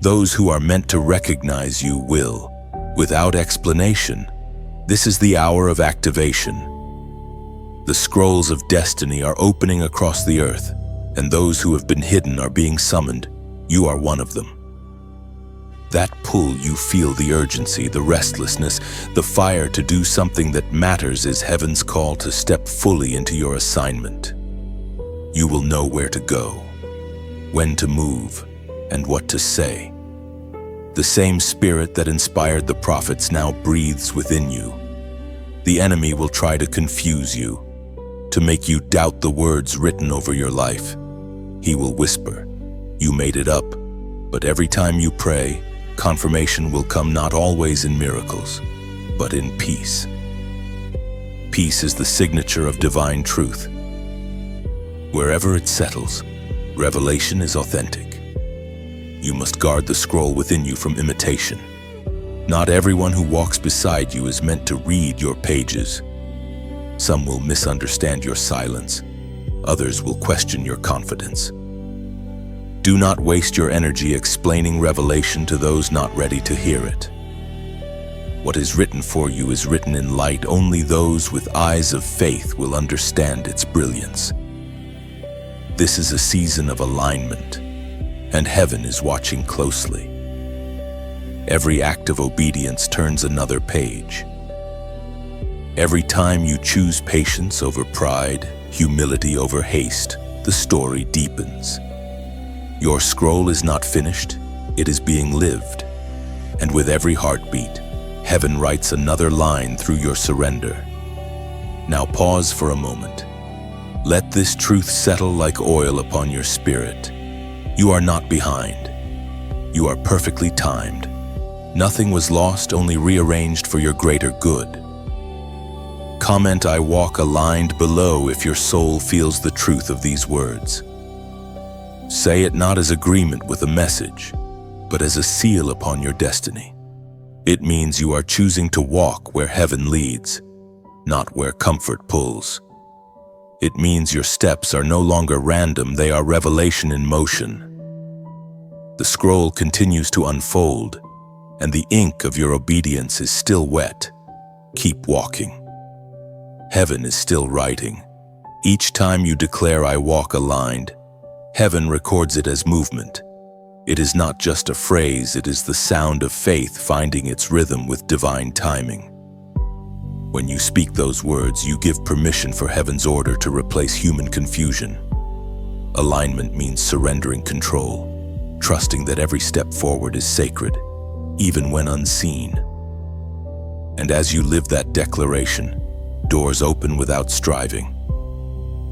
Speaker 1: Those who are meant to recognize you will, without explanation. This is the hour of activation. The scrolls of destiny are opening across the earth, and those who have been hidden are being summoned. You are one of them. That pull you feel, the urgency, the restlessness, the fire to do something that matters, is heaven's call to step fully into your assignment. You will know where to go, when to move, and what to say. The same spirit that inspired the prophets now breathes within you. The enemy will try to confuse you, to make you doubt the words written over your life. He will whisper, "You made it up," but every time you pray, confirmation will come, not always in miracles, but in peace. Peace is the signature of divine truth. Wherever it settles, revelation is authentic. You must guard the scroll within you from imitation. Not everyone who walks beside you is meant to read your pages. Some will misunderstand your silence. Others will question your confidence. Do not waste your energy explaining revelation to those not ready to hear it. What is written for you is written in light. Only those with eyes of faith will understand its brilliance. This is a season of alignment, and heaven is watching closely. Every act of obedience turns another page. Every time you choose patience over pride, humility over haste, the story deepens. Your scroll is not finished, it is being lived. And with every heartbeat, heaven writes another line through your surrender. Now pause for a moment. Let this truth settle like oil upon your spirit. You are not behind. You are perfectly timed. Nothing was lost, only rearranged for your greater good. Comment "I walk aligned" below if your soul feels the truth of these words. Say it not as agreement with a message, but as a seal upon your destiny. It means you are choosing to walk where heaven leads, not where comfort pulls. It means your steps are no longer random, they are revelation in motion. The scroll continues to unfold, and the ink of your obedience is still wet. Keep walking. Heaven is still writing. Each time you declare "I walk aligned," heaven records it as movement. It is not just a phrase, it is the sound of faith finding its rhythm with divine timing. When you speak those words, you give permission for heaven's order to replace human confusion. Alignment means surrendering control, trusting that every step forward is sacred, even when unseen. And as you live that declaration, doors open without striving.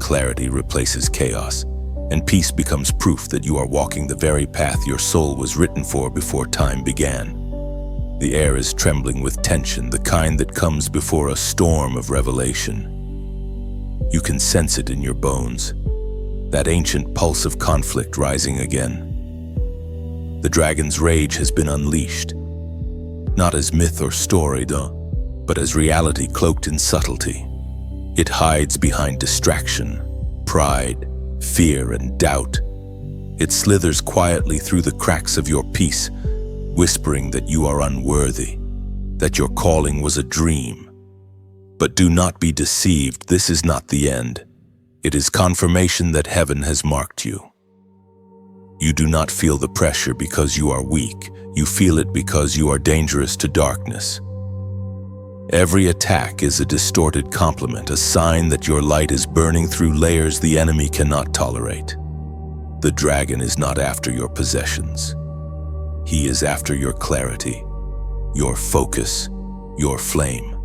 Speaker 1: clarity replaces chaos, and peace becomes proof that you are walking the very path your soul was written for before time began. The air is trembling with tension, the kind that comes before a storm of revelation. You can sense it in your bones, that ancient pulse of conflict rising again. The dragon's rage has been unleashed, not as myth or story, but as reality cloaked in subtlety. It hides behind distraction, pride, fear, and doubt. It slithers quietly through the cracks of your peace, whispering that you are unworthy, that your calling was a dream. But do not be deceived, this is not the end. It is confirmation that heaven has marked you. You do not feel the pressure because you are weak. You feel it because you are dangerous to darkness. Every attack is a distorted compliment, a sign that your light is burning through layers the enemy cannot tolerate. The dragon is not after your possessions. He is after your clarity, your focus, your flame.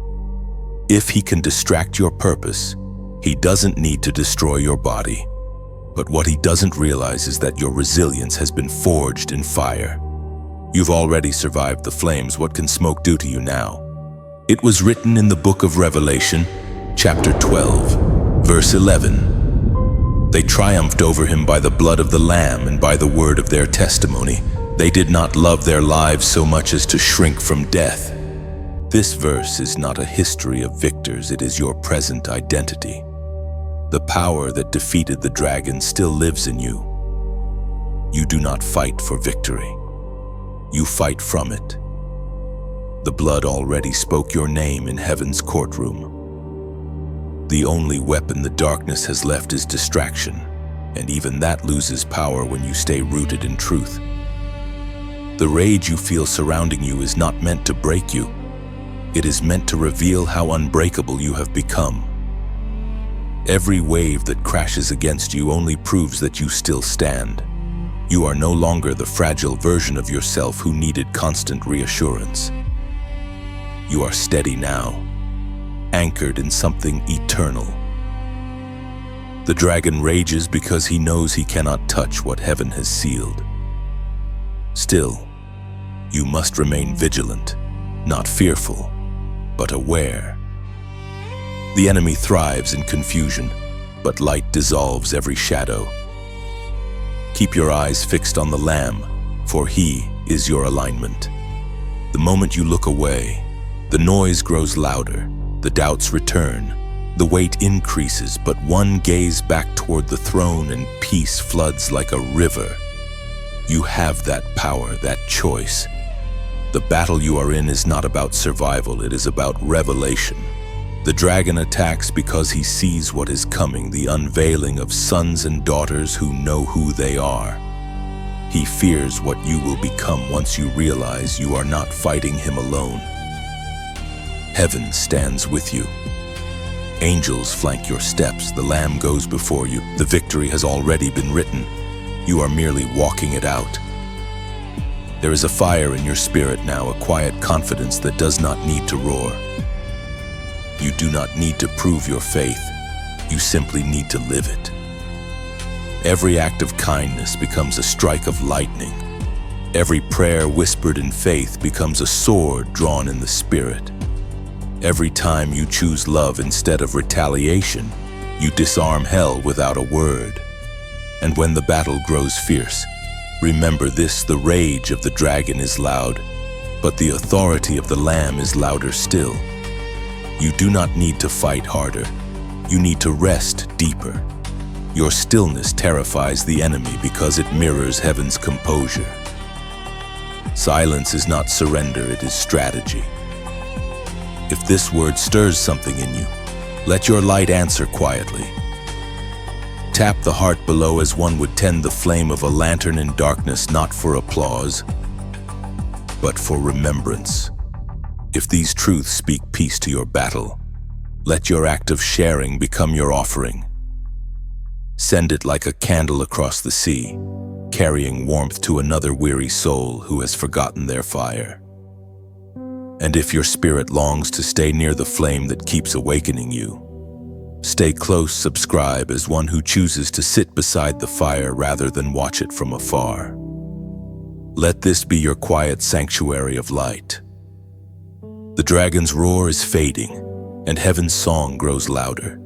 Speaker 1: If he can distract your purpose, he doesn't need to destroy your body. But what he doesn't realize is that your resilience has been forged in fire. You've already survived the flames. What can smoke do to you now? It was written in the book of Revelation, chapter 12, verse 11. They triumphed over him by the blood of the Lamb and by the word of their testimony. They did not love their lives so much as to shrink from death. This verse is not a history of victors, it is your present identity. The power that defeated the dragon still lives in you. You do not fight for victory. You fight from it. The blood already spoke your name in heaven's courtroom. The only weapon the darkness has left is distraction, and even that loses power when you stay rooted in truth. The rage you feel surrounding you is not meant to break you. It is meant to reveal how unbreakable you have become. Every wave that crashes against you only proves that you still stand. You are no longer the fragile version of yourself who needed constant reassurance. You are steady now, anchored in something eternal. The dragon rages because he knows he cannot touch what heaven has sealed. Still, you must remain vigilant, not fearful, but aware. The enemy thrives in confusion, but light dissolves every shadow. Keep your eyes fixed on the Lamb, for he is your alignment. The moment you look away, the noise grows louder, the doubts return, the weight increases, but one gaze back toward the throne and peace floods like a river. You have that power, that choice. The battle you are in is not about survival, it is about revelation. The dragon attacks because he sees what is coming, the unveiling of sons and daughters who know who they are. He fears what you will become once you realize you are not fighting him alone. Heaven stands with you. Angels flank your steps, the Lamb goes before you. The victory has already been written. You are merely walking it out. There is a fire in your spirit now, a quiet confidence that does not need to roar. You do not need to prove your faith. You simply need to live it. Every act of kindness becomes a strike of lightning. Every prayer whispered in faith becomes a sword drawn in the spirit. Every time you choose love instead of retaliation, you disarm hell without a word. And when the battle grows fierce, remember this: the rage of the dragon is loud, but the authority of the Lamb is louder still. You do not need to fight harder. You need to rest deeper. Your stillness terrifies the enemy because it mirrors heaven's composure. Silence is not surrender, it is strategy. If this word stirs something in you, let your light answer quietly. Tap the heart below as one would tend the flame of a lantern in darkness, not for applause, but for remembrance. If these truths speak peace to your battle, let your act of sharing become your offering. Send it like a candle across the sea, carrying warmth to another weary soul who has forgotten their fire. And if your spirit longs to stay near the flame that keeps awakening you, Stay close, subscribe as one who chooses to sit beside the fire rather than watch it from afar. Let this be your quiet sanctuary of light. The dragon's roar is fading, and heaven's song grows louder.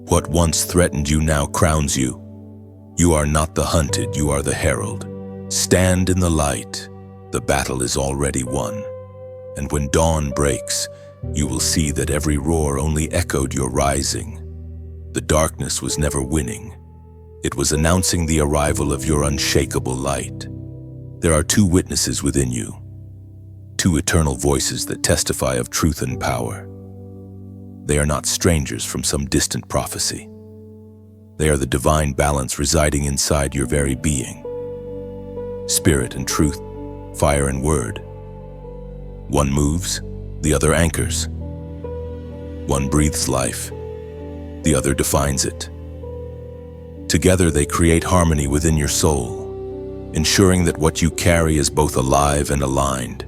Speaker 1: What once threatened you now crowns you. You are not the hunted, you are the herald. Stand in the light, the battle is already won. And when dawn breaks, you will see that every roar only echoed your rising. The darkness was never winning. It was announcing the arrival of your unshakable light. There are two witnesses within you, two eternal voices that testify of truth and power. They are not strangers from some distant prophecy. They are the divine balance residing inside your very being. Spirit and truth, fire and word. One moves, the other anchors. One breathes life, the other defines it. Together they create harmony within your soul, ensuring that what you carry is both alive and aligned.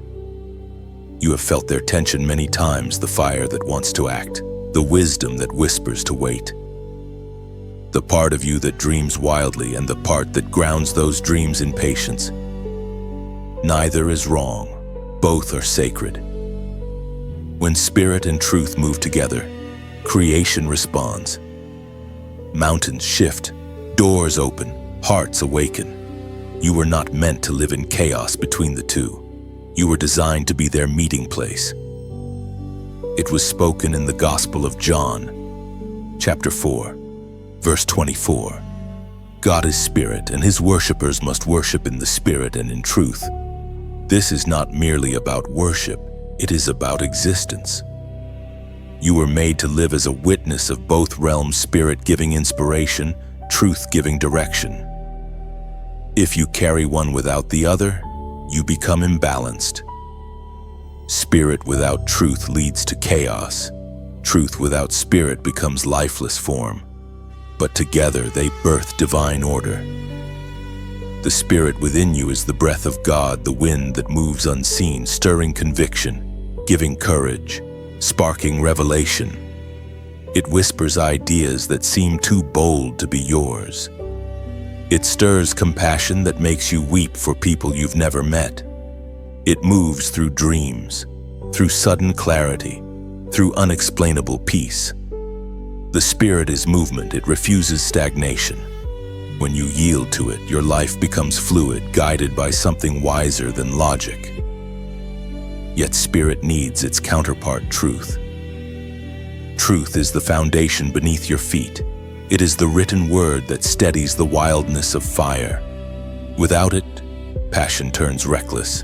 Speaker 1: You have felt their tension many times, the fire that wants to act, the wisdom that whispers to wait. The part of you that dreams wildly and the part that grounds those dreams in patience. Neither is wrong, both are sacred. When spirit and truth move together, creation responds. Mountains shift, doors open, hearts awaken. You were not meant to live in chaos between the two. You were designed to be their meeting place. It was spoken in the Gospel of John, chapter 4, verse 24. God is spirit, and his worshipers must worship in the spirit and in truth. This is not merely about worship, it is about existence. You were made to live as a witness of both realms, spirit giving inspiration, truth giving direction. If you carry one without the other, you become imbalanced. Spirit without truth leads to chaos. Truth without spirit becomes lifeless form. But together they birth divine order. The spirit within you is the breath of God, the wind that moves unseen, stirring conviction, giving courage, sparking revelation. It whispers ideas that seem too bold to be yours. It stirs compassion that makes you weep for people you've never met. It moves through dreams, through sudden clarity, through unexplainable peace. The spirit is movement, it refuses stagnation. When you yield to it, your life becomes fluid, guided by something wiser than logic. Yet spirit needs its counterpart, truth. Truth is the foundation beneath your feet. It is the written word that steadies the wildness of fire. Without it, passion turns reckless,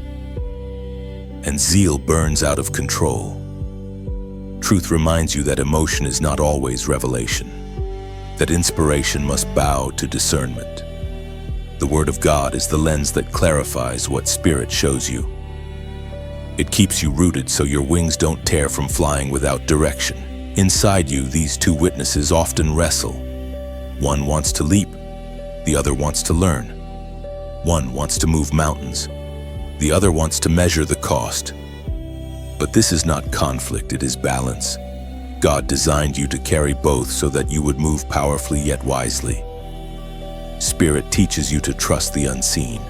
Speaker 1: and zeal burns out of control. Truth reminds you that emotion is not always revelation, that inspiration must bow to discernment. The Word of God is the lens that clarifies what Spirit shows you. It keeps you rooted so your wings don't tear from flying without direction. Inside you, these two witnesses often wrestle. One wants to leap, the other wants to learn. One wants to move mountains, the other wants to measure the cost. But this is not conflict, it is balance. God designed you to carry both so that you would move powerfully yet wisely. Spirit teaches you to trust the unseen.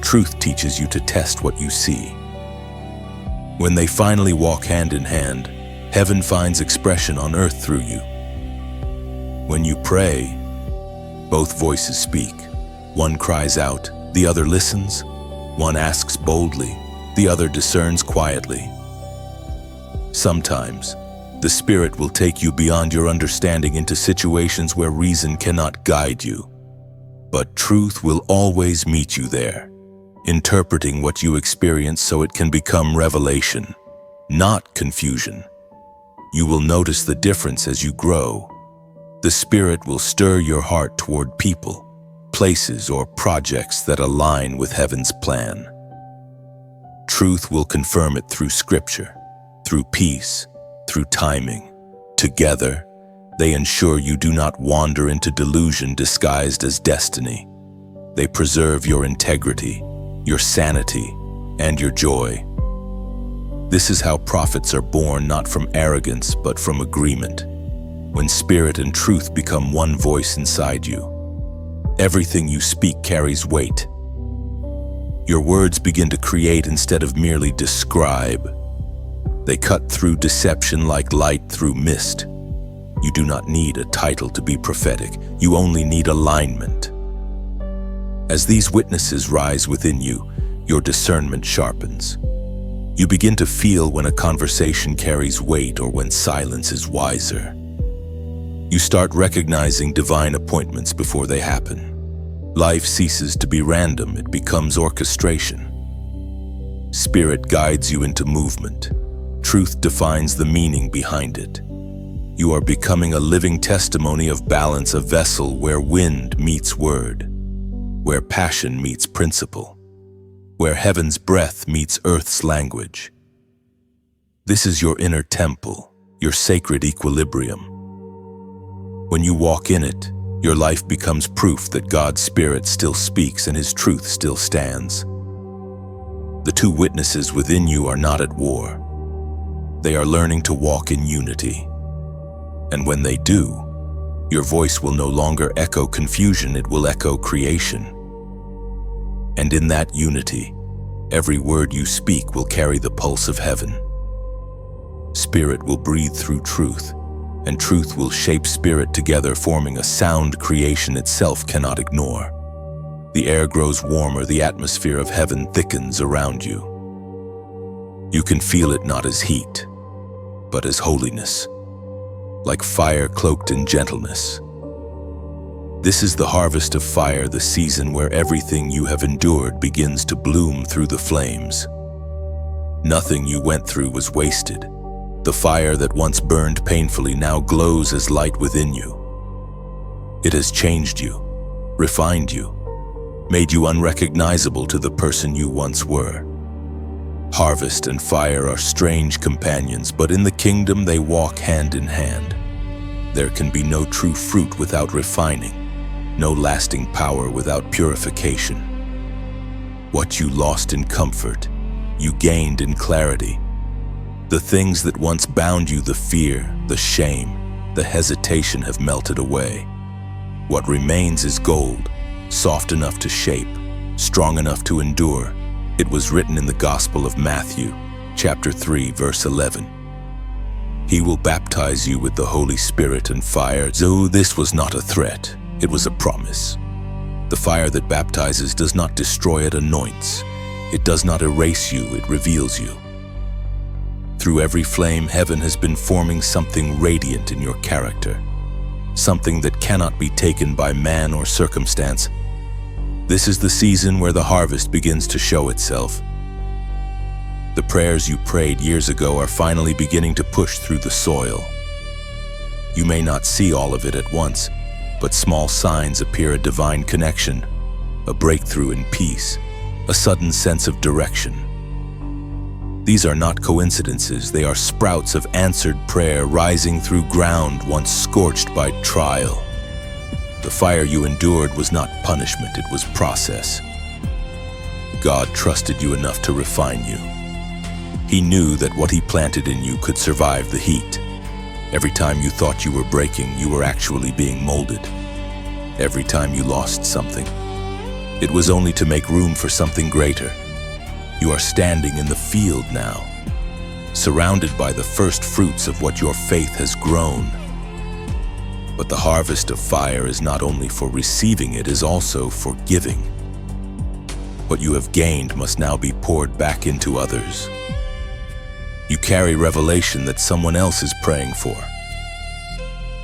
Speaker 1: Truth teaches you to test what you see. When they finally walk hand in hand, heaven finds expression on earth through you. When you pray, both voices speak. One cries out, the other listens. One asks boldly, the other discerns quietly. Sometimes, the Spirit will take you beyond your understanding into situations where reason cannot guide you. But truth will always meet you there, interpreting what you experience so it can become revelation, not confusion. You will notice the difference as you grow. The Spirit will stir your heart toward people, places, or projects that align with heaven's plan. Truth will confirm it through Scripture, through peace, through timing. Together, they ensure you do not wander into delusion disguised as destiny. They preserve your integrity, your sanity, and your joy. This is how prophets are born, not from arrogance, but from agreement. when spirit and truth become one voice inside you. Everything you speak carries weight. Your words begin to create instead of merely describe. They cut through deception like light through mist. You do not need a title to be prophetic. You only need alignment. As these witnesses rise within you, your discernment sharpens. You begin to feel when a conversation carries weight or when silence is wiser. You start recognizing divine appointments before they happen. Life ceases to be random, it becomes orchestration. Spirit guides you into movement. Truth defines the meaning behind it. You are becoming a living testimony of balance, a vessel where wind meets word, where passion meets principle, where heaven's breath meets earth's language. This is your inner temple, your sacred equilibrium. When you walk in it, your life becomes proof that God's Spirit still speaks and His truth still stands. The two witnesses within you are not at war. They are learning to walk in unity. And when they do, your voice will no longer echo confusion, it will echo creation. And in that unity, every word you speak will carry the pulse of heaven. Spirit will breathe through truth, and truth will shape spirit together, forming a sound creation itself cannot ignore. The air grows warmer, the atmosphere of heaven thickens around you. You can feel it not as heat, but as holiness, like fire cloaked in gentleness. This is the harvest of fire, the season where everything you have endured begins to bloom through the flames. Nothing you went through was wasted. The fire that once burned painfully now glows as light within you. It has changed you, refined you, made you unrecognizable to the person you once were. Harvest and fire are strange companions, but in the kingdom they walk hand in hand. There can be no true fruit without refining, no lasting power without purification. What you lost in comfort, you gained in clarity. The things that once bound you, the fear, the shame, the hesitation, have melted away. What remains is gold, soft enough to shape, strong enough to endure. It was written in the Gospel of Matthew, chapter 3, verse 11. He will baptize you with the Holy Spirit and fire. So this was not a threat, it was a promise. The fire that baptizes does not destroy, it anoints. It does not erase you, it reveals you. Through every flame, heaven has been forming something radiant in your character, something that cannot be taken by man or circumstance. This is the season where the harvest begins to show itself. The prayers you prayed years ago are finally beginning to push through the soil. You may not see all of it at once, but small signs appear: a divine connection, a breakthrough in peace, a sudden sense of direction. These are not coincidences, they are sprouts of answered prayer rising through ground once scorched by trial. The fire you endured was not punishment, it was process. God trusted you enough to refine you. He knew that what He planted in you could survive the heat. Every time you thought you were breaking, you were actually being molded. Every time you lost something, it was only to make room for something greater. You are standing in the field now, surrounded by the first fruits of what your faith has grown. But the harvest of fire is not only for receiving, it is also for giving. What you have gained must now be poured back into others. You carry revelation that someone else is praying for.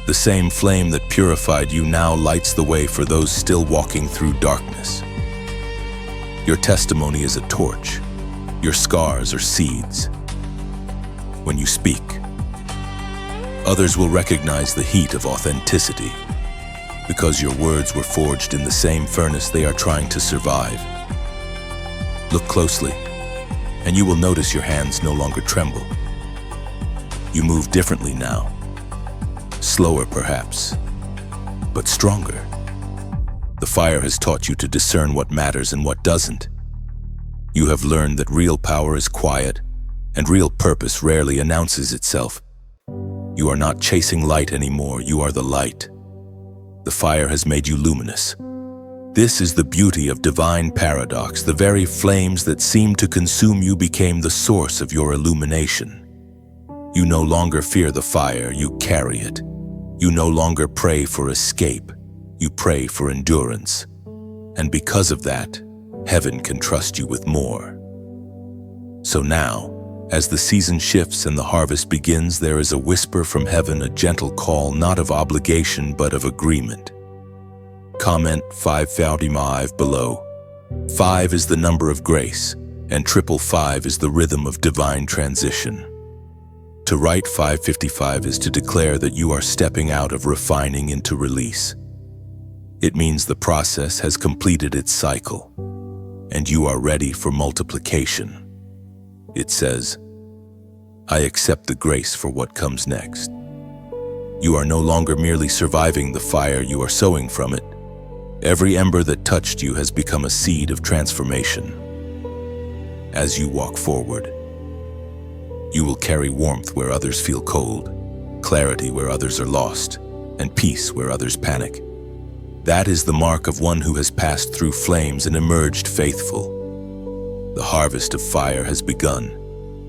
Speaker 1: The same flame that purified you now lights the way for those still walking through darkness. Your testimony is a torch. Your scars are seeds. When you speak, others will recognize the heat of authenticity, because your words were forged in the same furnace they are trying to survive. Look closely, and you will notice your hands no longer tremble. You move differently now. Slower perhaps, but stronger. The fire has taught you to discern what matters and what doesn't. You have learned that real power is quiet, and real purpose rarely announces itself. You are not chasing light anymore, you are the light. The fire has made you luminous. This is the beauty of divine paradox. The very flames that seemed to consume you became the source of your illumination. You no longer fear the fire, you carry it. You no longer pray for escape, you pray for endurance. And because of that, heaven can trust you with more. So now, as the season shifts and the harvest begins, there is a whisper from heaven, a gentle call, not of obligation but of agreement. Comment 545 below. 5 is the number of grace, and 555 is the rhythm of divine transition. To write 555 is to declare that you are stepping out of refining into release. It means the process has completed its cycle, and you are ready for multiplication. It says, I accept the grace for what comes next. You are no longer merely surviving the fire, you are sowing from it. Every ember that touched you has become a seed of transformation. As you walk forward, you will carry warmth where others feel cold, clarity where others are lost, and peace where others panic. That is the mark of one who has passed through flames and emerged faithful. The harvest of fire has begun,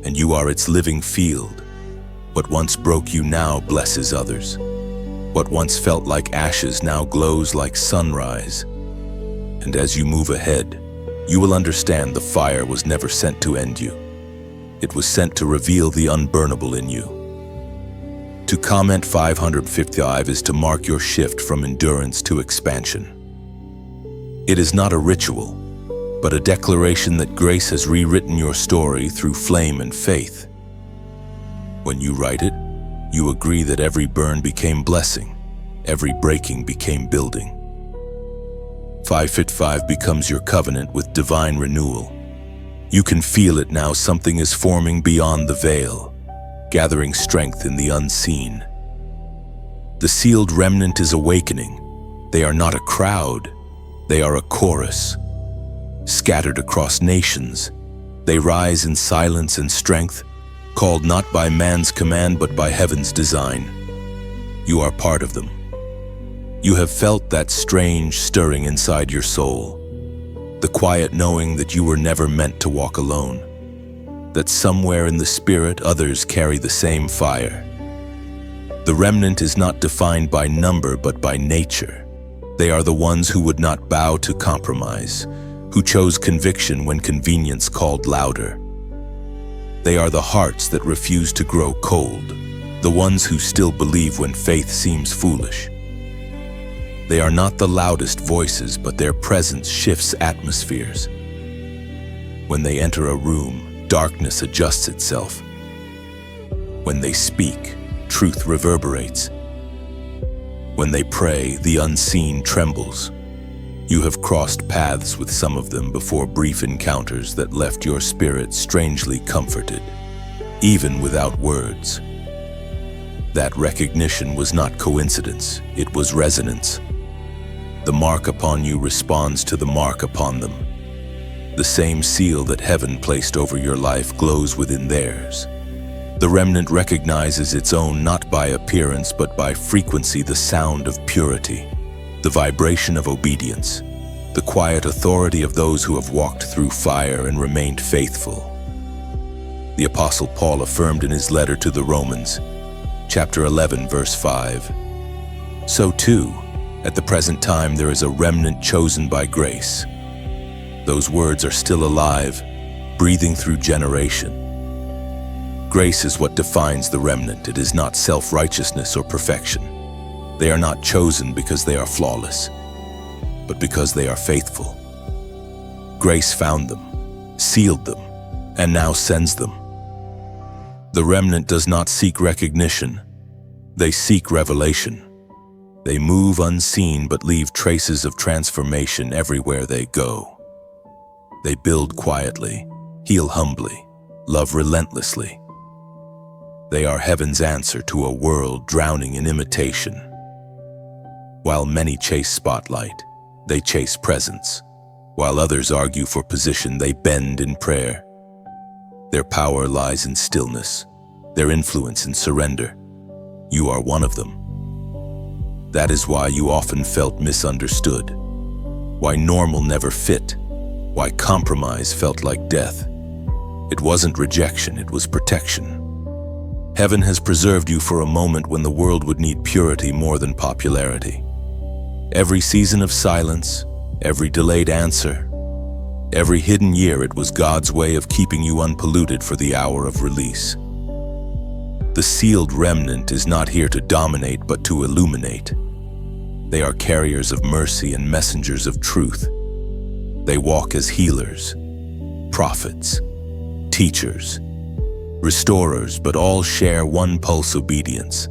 Speaker 1: and you are its living field. What once broke you now blesses others. What once felt like ashes now glows like sunrise. And as you move ahead, you will understand the fire was never sent to end you. It was sent to reveal the unburnable in you. To comment 555 is to mark your shift from endurance to expansion. It is not a ritual, but a declaration that grace has rewritten your story through flame and faith. When you write it, you agree that every burn became blessing, every breaking became building. 555 becomes your covenant with divine renewal. You can feel it now, something is forming beyond the veil, gathering strength in the unseen. The sealed remnant is awakening. They are not a crowd, they are a chorus. Scattered across nations, they rise in silence and strength, called not by man's command but by heaven's design. You are part of them. You have felt that strange stirring inside your soul, the quiet knowing that you were never meant to walk alone, that somewhere in the spirit others carry the same fire. The remnant is not defined by number but by nature. They are the ones who would not bow to compromise, who chose conviction when convenience called louder. They are the hearts that refuse to grow cold, the ones who still believe when faith seems foolish. They are not the loudest voices, but their presence shifts atmospheres. When they enter a room, darkness adjusts itself. When they speak, truth reverberates. When they pray, the unseen trembles. You have crossed paths with some of them before, brief encounters that left your spirit strangely comforted, even without words. That recognition was not coincidence, it was resonance. The mark upon you responds to the mark upon them. The same seal that heaven placed over your life glows within theirs. The remnant recognizes its own not by appearance but by frequency, the sound of purity, the vibration of obedience, the quiet authority of those who have walked through fire and remained faithful. The Apostle Paul affirmed in his letter to the Romans, chapter 11, verse 5, "So too, at the present time there is a remnant chosen by grace." Those words are still alive, breathing through generation. Grace is what defines the remnant. It is not self-righteousness or perfection. They are not chosen because they are flawless, but because they are faithful. Grace found them, sealed them, and now sends them. The remnant does not seek recognition. They seek revelation. They move unseen but leave traces of transformation everywhere they go. They build quietly, heal humbly, love relentlessly. They are heaven's answer to a world drowning in imitation. While many chase spotlight, they chase presence. While others argue for position, they bend in prayer. Their power lies in stillness, their influence in surrender. You are one of them. That is why you often felt misunderstood, why normal never fit, why compromise felt like death. It wasn't rejection, it was protection. Heaven has preserved you for a moment when the world would need purity more than popularity. Every season of silence, every delayed answer, every hidden year, it was God's way of keeping you unpolluted for the hour of release. The sealed remnant is not here to dominate, but to illuminate. They are carriers of mercy and messengers of truth. They walk as healers, prophets, teachers, restorers, but all share one pulse: obedience.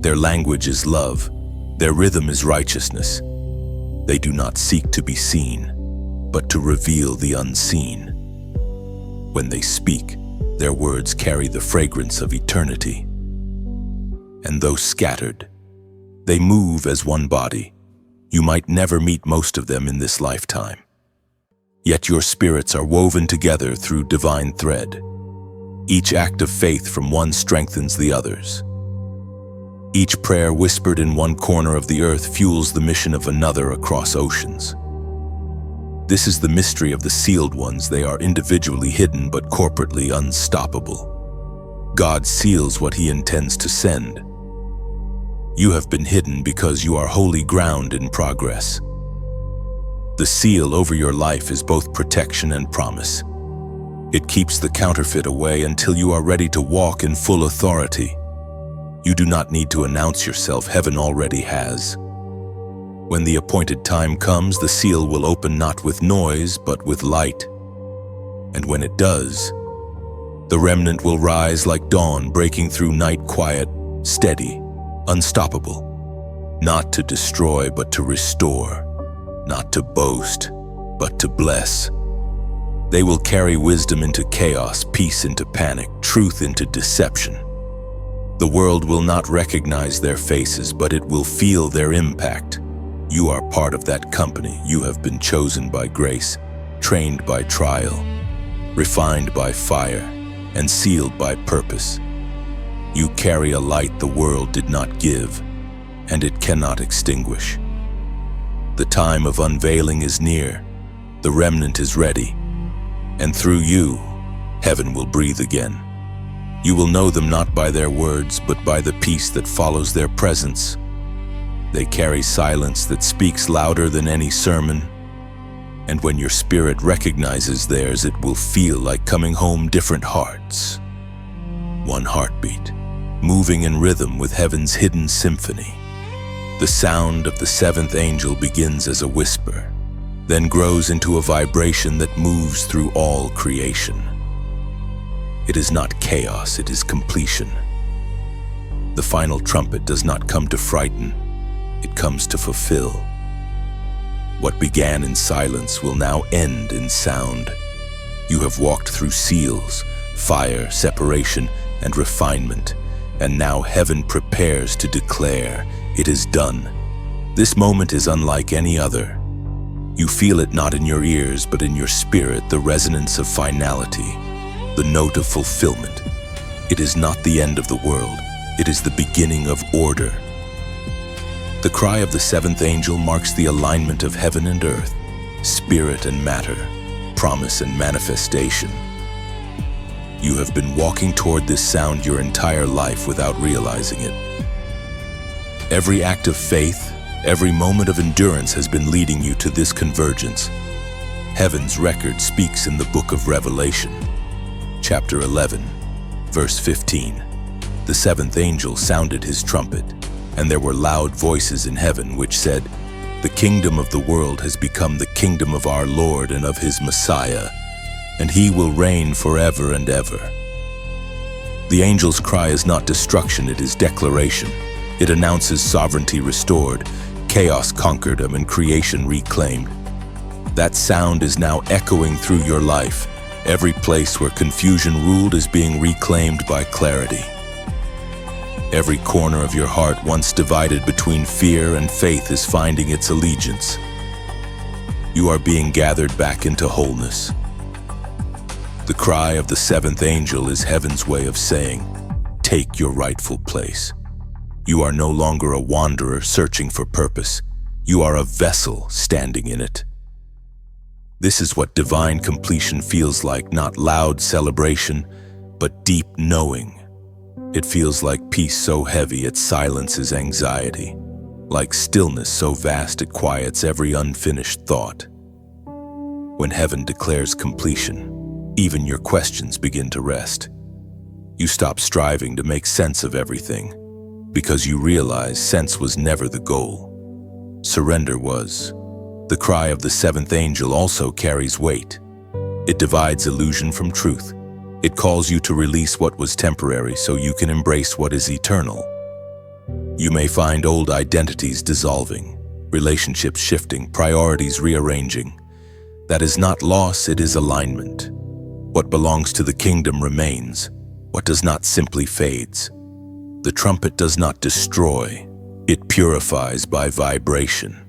Speaker 1: Their language is love. Their rhythm is righteousness. They do not seek to be seen, but to reveal the unseen. When they speak, their words carry the fragrance of eternity. And though scattered, they move as one body. You might never meet most of them in this lifetime. Yet your spirits are woven together through divine thread. Each act of faith from one strengthens the others. Each prayer whispered in one corner of the earth fuels the mission of another across oceans. This is the mystery of the sealed ones. They are individually hidden but corporately unstoppable. God seals what He intends to send. You have been hidden because you are holy ground in progress. The seal over your life is both protection and promise. It keeps the counterfeit away until you are ready to walk in full authority. You do not need to announce yourself, heaven already has. When the appointed time comes, the seal will open not with noise, but with light. And when it does, the remnant will rise like dawn, breaking through night, quiet, steady, unstoppable. Not to destroy, but to restore. Not to boast, but to bless. They will carry wisdom into chaos, peace into panic, truth into deception. The world will not recognize their faces, but it will feel their impact. You are part of that company. You have been chosen by grace, trained by trial, refined by fire, and sealed by purpose. You carry a light the world did not give, and it cannot extinguish. The time of unveiling is near. The remnant is ready. And through you, heaven will breathe again. You will know them not by their words, but by the peace that follows their presence. They carry silence that speaks louder than any sermon. And when your spirit recognizes theirs, it will feel like coming home. Different hearts. One heartbeat, moving in rhythm with heaven's hidden symphony. The sound of the seventh angel begins as a whisper, then grows into a vibration that moves through all creation. It is not chaos, it is completion. The final trumpet does not come to frighten, it comes to fulfill. What began in silence will now end in sound. You have walked through seals, fire, separation, and refinement, and now heaven prepares to declare, it is done. This moment is unlike any other. You feel it not in your ears, but in your spirit, the resonance of finality, the note of fulfillment. It is not the end of the world, it is the beginning of order. The cry of the seventh angel marks the alignment of heaven and earth, spirit and matter, promise and manifestation. You have been walking toward this sound your entire life without realizing it. Every act of faith, every moment of endurance has been leading you to this convergence. Heaven's record speaks in the book of Revelation, chapter 11, verse 15. The seventh angel sounded his trumpet, and there were loud voices in heaven which said, "The kingdom of the world has become the kingdom of our Lord and of his Messiah, and he will reign forever and ever." The angel's cry is not destruction, it is declaration. It announces sovereignty restored, chaos conquered, and creation reclaimed. That sound is now echoing through your life. Every place where confusion ruled is being reclaimed by clarity. Every corner of your heart, once divided between fear and faith, is finding its allegiance. You are being gathered back into wholeness. The cry of the seventh angel is heaven's way of saying, "Take your rightful place. You are no longer a wanderer searching for purpose. You are a vessel standing in it. This is what divine completion feels like, not loud celebration, but deep knowing. It feels like peace so heavy it silences anxiety, like stillness so vast it quiets every unfinished thought. When heaven declares completion, even your questions begin to rest. You stop striving to make sense of everything, because you realize sense was never the goal. Surrender was. The cry of the seventh angel also carries weight. It divides illusion from truth. It calls you to release what was temporary so you can embrace what is eternal. You may find old identities dissolving, relationships shifting, priorities rearranging. That is not loss, it is alignment. What belongs to the kingdom remains. What does not simply fades. The trumpet does not destroy, it purifies by vibration.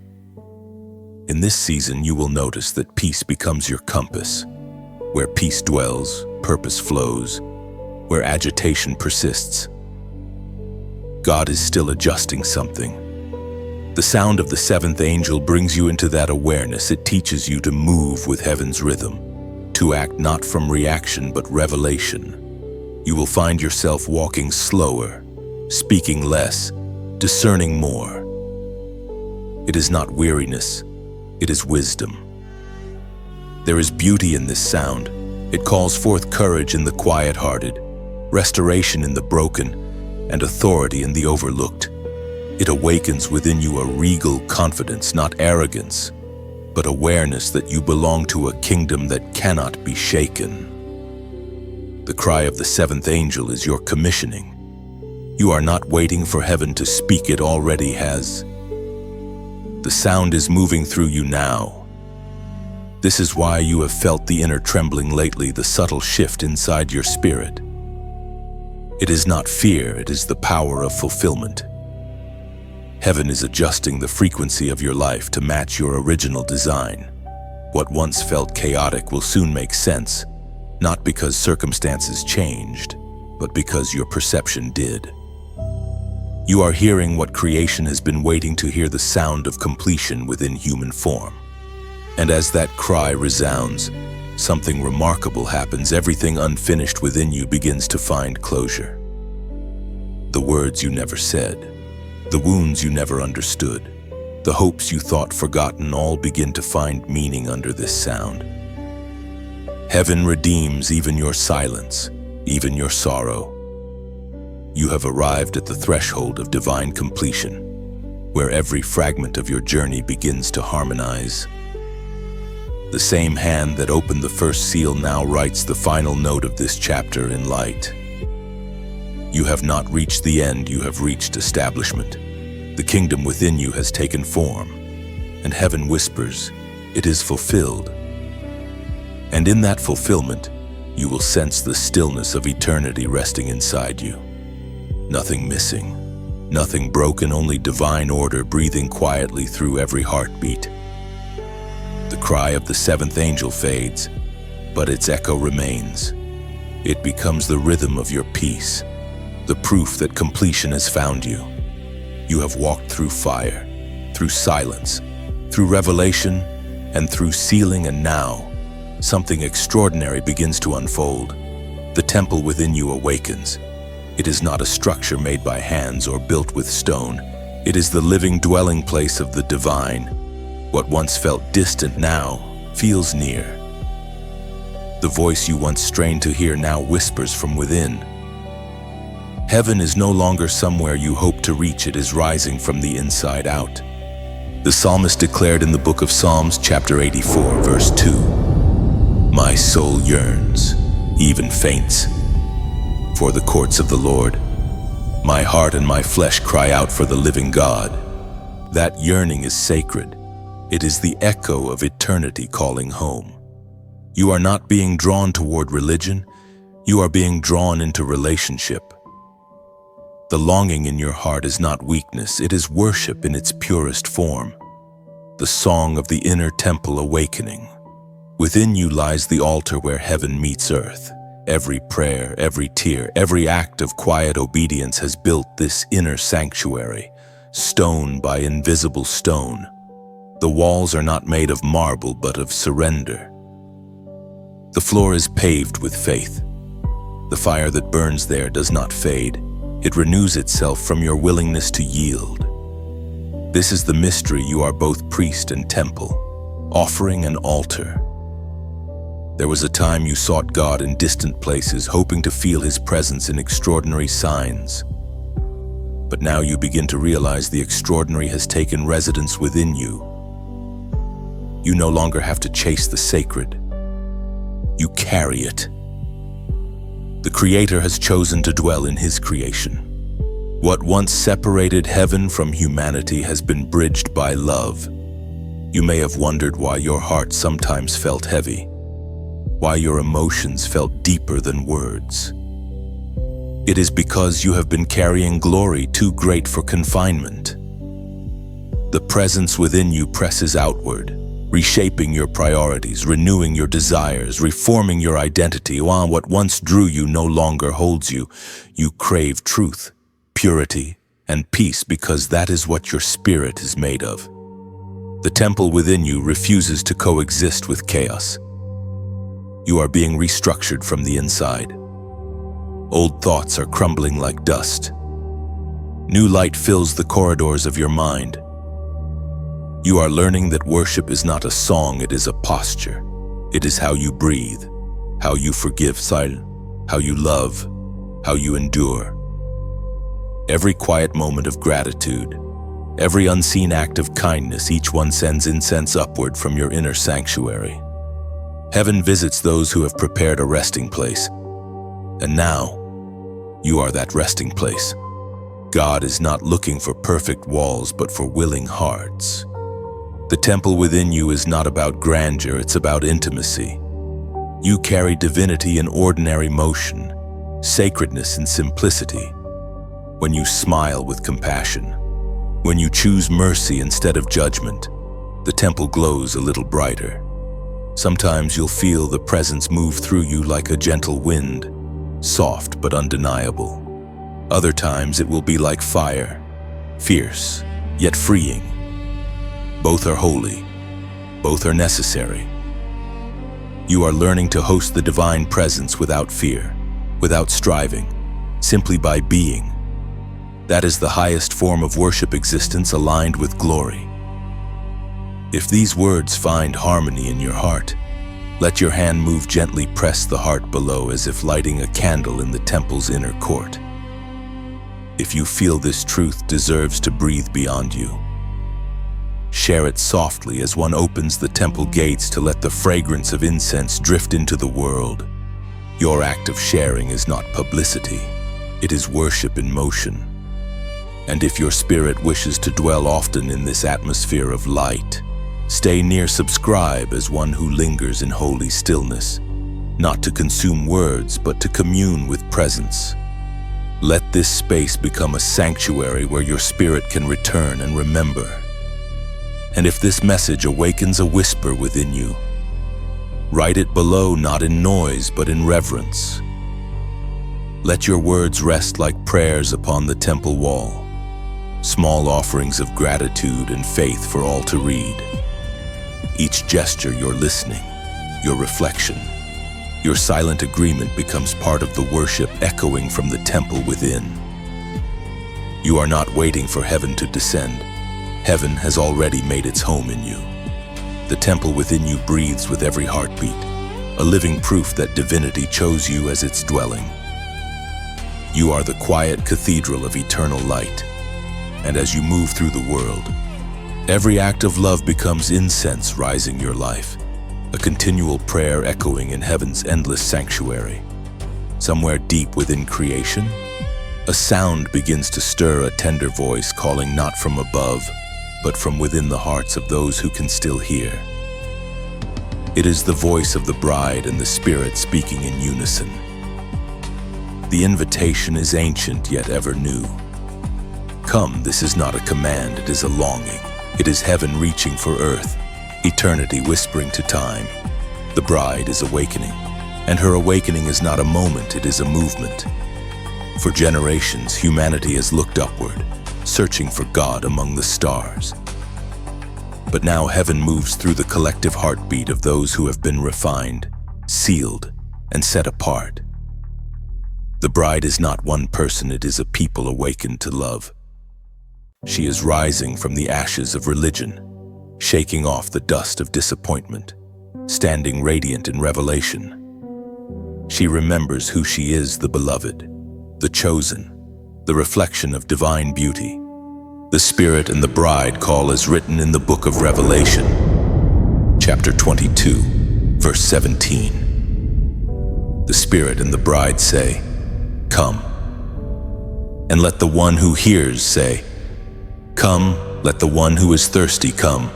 Speaker 1: In this season, you will notice that peace becomes your compass. Where peace dwells, purpose flows. Where agitation persists, God is still adjusting something. The sound of the seventh angel brings you into that awareness. It teaches you to move with heaven's rhythm, to act not from reaction but revelation. You will find yourself walking slower, speaking less, discerning more. It is not weariness. It is wisdom. There is beauty in this sound. It calls forth courage in the quiet-hearted, restoration in the broken, and authority in the overlooked. It awakens within you a regal confidence, not arrogance, but awareness that you belong to a kingdom that cannot be shaken. The cry of the seventh angel is your commissioning. You are not waiting for heaven to speak, it already has. The sound is moving through you now. This is why you have felt the inner trembling lately, the subtle shift inside your spirit. It is not fear, it is the power of fulfillment. Heaven is adjusting the frequency of your life to match your original design. What once felt chaotic will soon make sense, not because circumstances changed, but because your perception did. You are hearing what creation has been waiting to hear, the sound of completion within human form. And as that cry resounds, something remarkable happens. Everything unfinished within you begins to find closure. The words you never said, the wounds you never understood, the hopes you thought forgotten all begin to find meaning under this sound. Heaven redeems even your silence, even your sorrow. You have arrived at the threshold of divine completion, where every fragment of your journey begins to harmonize. The same hand that opened the first seal now writes the final note of this chapter in light. You have not reached the end, you have reached establishment. The kingdom within you has taken form, and heaven whispers, "It is fulfilled." And in that fulfillment, you will sense the stillness of eternity resting inside you. Nothing missing, nothing broken, only divine order breathing quietly through every heartbeat. The cry of the seventh angel fades, but its echo remains. It becomes the rhythm of your peace, the proof that completion has found you. You have walked through fire, through silence, through revelation, and through sealing, and now something extraordinary begins to unfold. The temple within you awakens. It is not a structure made by hands or built with stone. It is the living dwelling place of the divine. What once felt distant now feels near. The voice you once strained to hear now whispers from within. Heaven is no longer somewhere you hope to reach, it is rising from the inside out. The psalmist declared in the book of Psalms, chapter 84, verse 2, "My soul yearns, even faints, for the courts of the Lord. My heart and my flesh cry out for the living God." That yearning is sacred. It is the echo of eternity calling home. You are not being drawn toward religion, you are being drawn into relationship. The longing in your heart is not weakness, it is worship in its purest form. The song of the inner temple awakening. Within you lies the altar where heaven meets earth. Every prayer, every tear, every act of quiet obedience has built this inner sanctuary, stone by invisible stone. The walls are not made of marble, but of surrender. The floor is paved with faith. The fire that burns there does not fade. It renews itself from your willingness to yield. This is the mystery. You are both priest and temple, offering and altar. There was a time you sought God in distant places, hoping to feel His presence in extraordinary signs. But now you begin to realize the extraordinary has taken residence within you. You no longer have to chase the sacred. You carry it. The Creator has chosen to dwell in His creation. What once separated heaven from humanity has been bridged by love. You may have wondered why your heart sometimes felt heavy, why your emotions felt deeper than words. It is because you have been carrying glory too great for confinement. The presence within you presses outward, reshaping your priorities, renewing your desires, reforming your identity. While what once drew you no longer holds you, you crave truth, purity, and peace because that is what your spirit is made of. The temple within you refuses to coexist with chaos. You are being restructured from the inside. Old thoughts are crumbling like dust. New light fills the corridors of your mind. You are learning that worship is not a song, it is a posture. It is how you breathe, how you forgive, how you love, how you endure. Every quiet moment of gratitude, every unseen act of kindness, each one sends incense upward from your inner sanctuary. Heaven visits those who have prepared a resting place. And now, you are that resting place. God is not looking for perfect walls, but for willing hearts. The temple within you is not about grandeur, it's about intimacy. You carry divinity in ordinary motion, sacredness in simplicity. When you smile with compassion, when you choose mercy instead of judgment, the temple glows a little brighter. Sometimes you'll feel the presence move through you like a gentle wind, soft but undeniable. Other times it will be like fire, fierce yet freeing. Both are holy, both are necessary. You are learning to host the divine presence without fear, without striving, simply by being. That is the highest form of worship, existence aligned with glory. If these words find harmony in your heart, let your hand move gently, press the heart below as if lighting a candle in the temple's inner court. If you feel this truth deserves to breathe beyond you, share it softly as one opens the temple gates to let the fragrance of incense drift into the world. Your act of sharing is not publicity, it is worship in motion. And if your spirit wishes to dwell often in this atmosphere of light, stay near, subscribe as one who lingers in holy stillness, not to consume words, but to commune with presence. Let this space become a sanctuary where your spirit can return and remember. And if this message awakens a whisper within you, write it below, not in noise, but in reverence. Let your words rest like prayers upon the temple wall, small offerings of gratitude and faith for all to read. Each gesture, your listening, your reflection, your silent agreement becomes part of the worship echoing from the temple within. You are not waiting for heaven to descend. Heaven has already made its home in you. The temple within you breathes with every heartbeat, a living proof that divinity chose you as its dwelling. You are the quiet cathedral of eternal light, and as you move through the world, every act of love becomes incense rising your life, a continual prayer echoing in heaven's endless sanctuary. Somewhere deep within creation, a sound begins to stir, a tender voice calling not from above, but from within the hearts of those who can still hear. It is the voice of the bride and the Spirit speaking in unison. The invitation is ancient yet ever new. Come, this is not a command, it is a longing. It is heaven reaching for earth, eternity whispering to time. The bride is awakening. And her awakening is not a moment, it is a movement. For generations, humanity has looked upward, searching for God among the stars. But now heaven moves through the collective heartbeat of those who have been refined, sealed, and set apart. The bride is not one person, it is a people awakened to love. She is rising from the ashes of religion, shaking off the dust of disappointment, standing radiant in revelation. She remembers who she is, the beloved, the chosen, the reflection of divine beauty. The Spirit and the bride call as written in the book of Revelation, chapter 22, verse 17. The Spirit and the bride say, "Come." And let the one who hears say, "Come." Let the one who is thirsty come,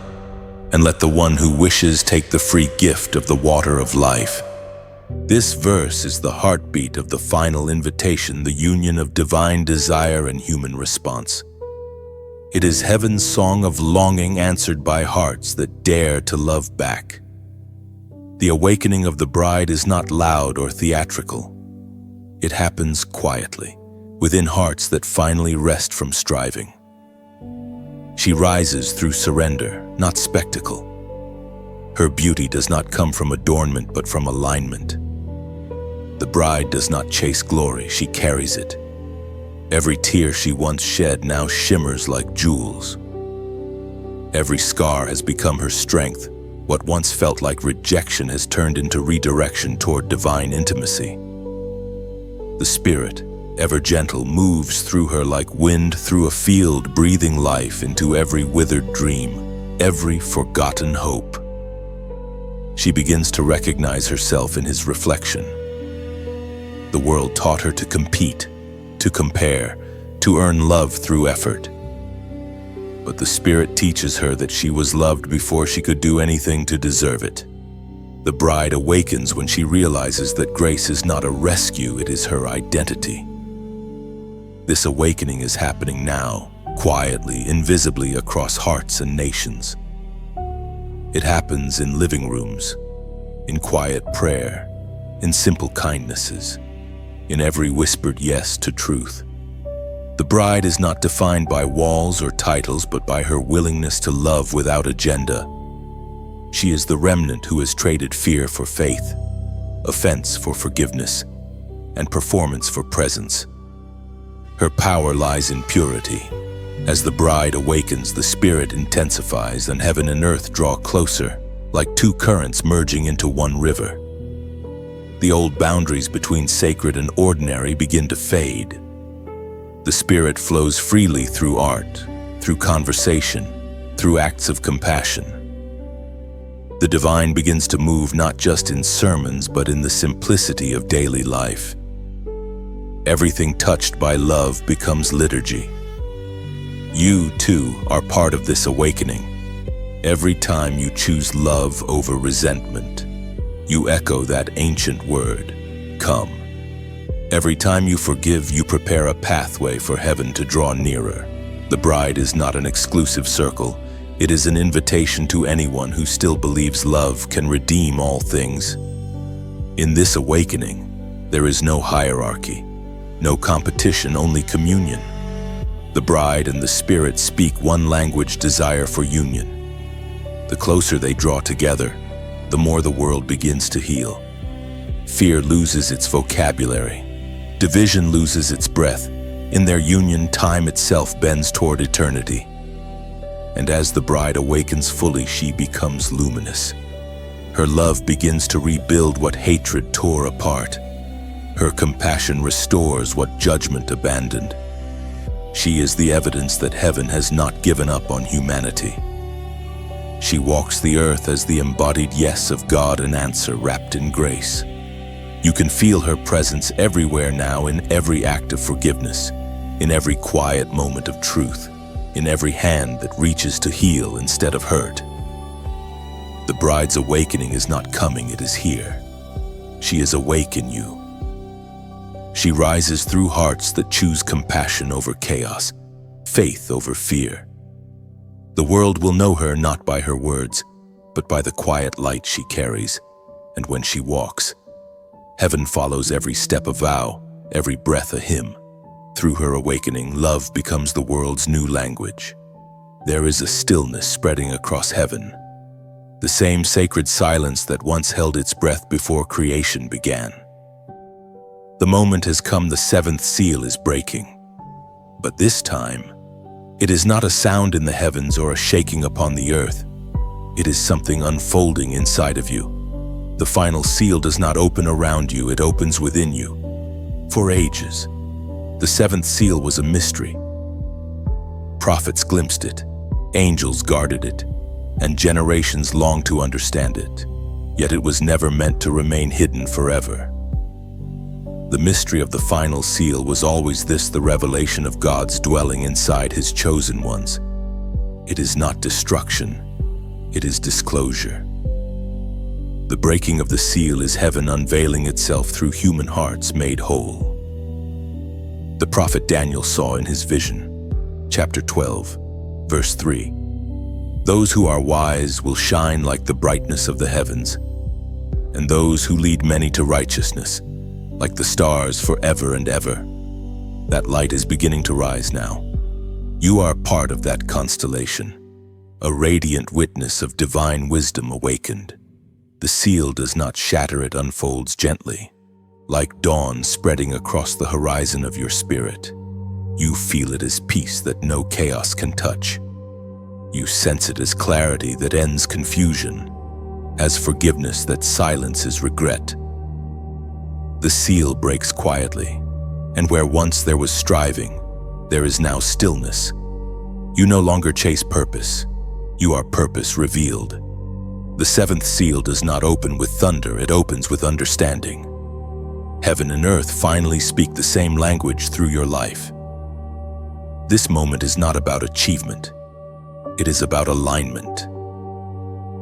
Speaker 1: and let the one who wishes take the free gift of the water of life. This verse is the heartbeat of the final invitation, the union of divine desire and human response. It is heaven's song of longing answered by hearts that dare to love back. The awakening of the bride is not loud or theatrical. It happens quietly, within hearts that finally rest from striving. She rises through surrender, not spectacle. Her beauty does not come from adornment, but from alignment. The bride does not chase glory, she carries it. Every tear she once shed now shimmers like jewels. Every scar has become her strength. What once felt like rejection has turned into redirection toward divine intimacy. The Spirit, ever gentle, moves through her like wind through a field, breathing life into every withered dream, every forgotten hope. She begins to recognize herself in his reflection. The world taught her to compete, to compare, to earn love through effort. But the Spirit teaches her that she was loved before she could do anything to deserve it. The bride awakens when she realizes that grace is not a rescue, it is her identity. This awakening is happening now, quietly, invisibly across hearts and nations. It happens in living rooms, in quiet prayer, in simple kindnesses, in every whispered yes to truth. The bride is not defined by walls or titles, but by her willingness to love without agenda. She is the remnant who has traded fear for faith, offense for forgiveness, and performance for presence. Her power lies in purity. As the bride awakens, the Spirit intensifies, and heaven and earth draw closer, like two currents merging into one river. The old boundaries between sacred and ordinary begin to fade. The Spirit flows freely through art, through conversation, through acts of compassion. The divine begins to move not just in sermons, but in the simplicity of daily life. Everything touched by love becomes liturgy. You, too, are part of this awakening. Every time you choose love over resentment, you echo that ancient word, "Come." Every time you forgive, you prepare a pathway for heaven to draw nearer. The bride is not an exclusive circle. It is an invitation to anyone who still believes love can redeem all things. In this awakening, there is no hierarchy, no competition, only communion. The bride and the Spirit speak one language, desire for union. The closer they draw together, the more the world begins to heal. Fear loses its vocabulary. Division loses its breath. In their union, time itself bends toward eternity. And as the bride awakens fully, she becomes luminous. Her love begins to rebuild what hatred tore apart. Her compassion restores what judgment abandoned. She is the evidence that heaven has not given up on humanity. She walks the earth as the embodied yes of God, an answer wrapped in grace. You can feel her presence everywhere now, in every act of forgiveness, in every quiet moment of truth, in every hand that reaches to heal instead of hurt. The bride's awakening is not coming, it is here. She is awake in you. She rises through hearts that choose compassion over chaos, faith over fear. The world will know her not by her words, but by the quiet light she carries. And when she walks, Heaven follows every step a vow, every breath a hymn. Through her awakening, love becomes the world's new language. There is a stillness spreading across heaven, the same sacred silence that once held its breath before creation began. The moment has come, the seventh seal is breaking. But this time, it is not a sound in the heavens or a shaking upon the earth. It is something unfolding inside of you. The final seal does not open around you, it opens within you. For ages, the seventh seal was a mystery. Prophets glimpsed it, angels guarded it, and generations longed to understand it. Yet it was never meant to remain hidden forever. The mystery of the final seal was always this: the revelation of God's dwelling inside His chosen ones. It is not destruction, it is disclosure. The breaking of the seal is heaven unveiling itself through human hearts made whole. The prophet Daniel saw in his vision, chapter 12, verse 3, "Those who are wise will shine like the brightness of the heavens, and those who lead many to righteousness, like the stars forever and ever." That light is beginning to rise now. You are part of that constellation, a radiant witness of divine wisdom awakened. The seal does not shatter, it unfolds gently, like dawn spreading across the horizon of your spirit. You feel it as peace that no chaos can touch. You sense it as clarity that ends confusion, as forgiveness that silences regret. The seal breaks quietly, and where once there was striving, there is now stillness. You no longer chase purpose, you are purpose revealed. The seventh seal does not open with thunder, it opens with understanding. Heaven and earth finally speak the same language through your life. This moment is not about achievement, it is about alignment.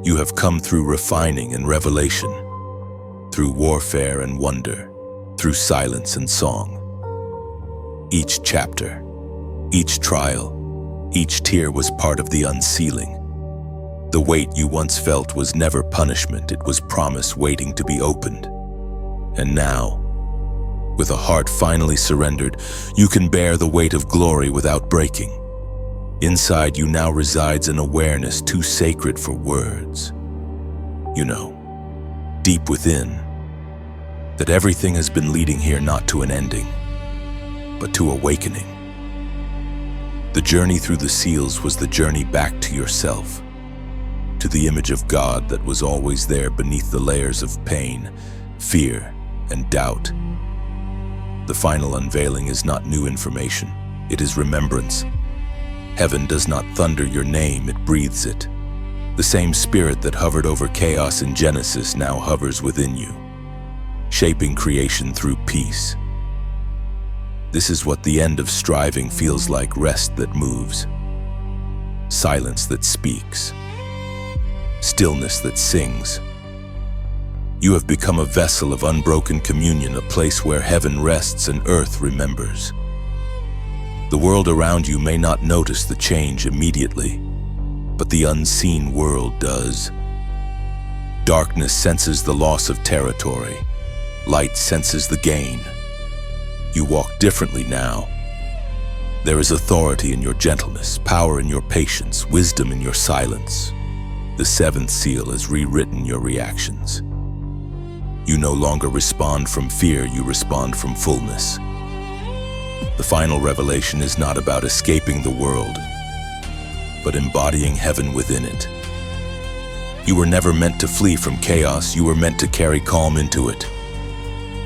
Speaker 1: You have come through refining and revelation, through warfare and wonder, through silence and song. Each chapter, each trial, each tear was part of the unsealing. The weight you once felt was never punishment, it was promise waiting to be opened. And now, with a heart finally surrendered, you can bear the weight of glory without breaking. Inside you now resides an awareness too sacred for words. You know, deep within, that everything has been leading here not to an ending, but to awakening. The journey through the seals was the journey back to yourself, to the image of God that was always there beneath the layers of pain, fear, and doubt. The final unveiling is not new information, it is remembrance. Heaven does not thunder your name, it breathes it. The same spirit that hovered over chaos in Genesis now hovers within you, shaping creation through peace. This is what the end of striving feels like: rest that moves, silence that speaks, stillness that sings. You have become a vessel of unbroken communion, a place where heaven rests and earth remembers. The world around you may not notice the change immediately, but the unseen world does. Darkness senses the loss of territory, light senses the gain. You walk differently now. There is authority in your gentleness, power in your patience, wisdom in your silence. The seventh seal has rewritten your reactions. You no longer respond from fear, you respond from fullness. The final revelation is not about escaping the world, but embodying heaven within it. You were never meant to flee from chaos, you were meant to carry calm into it.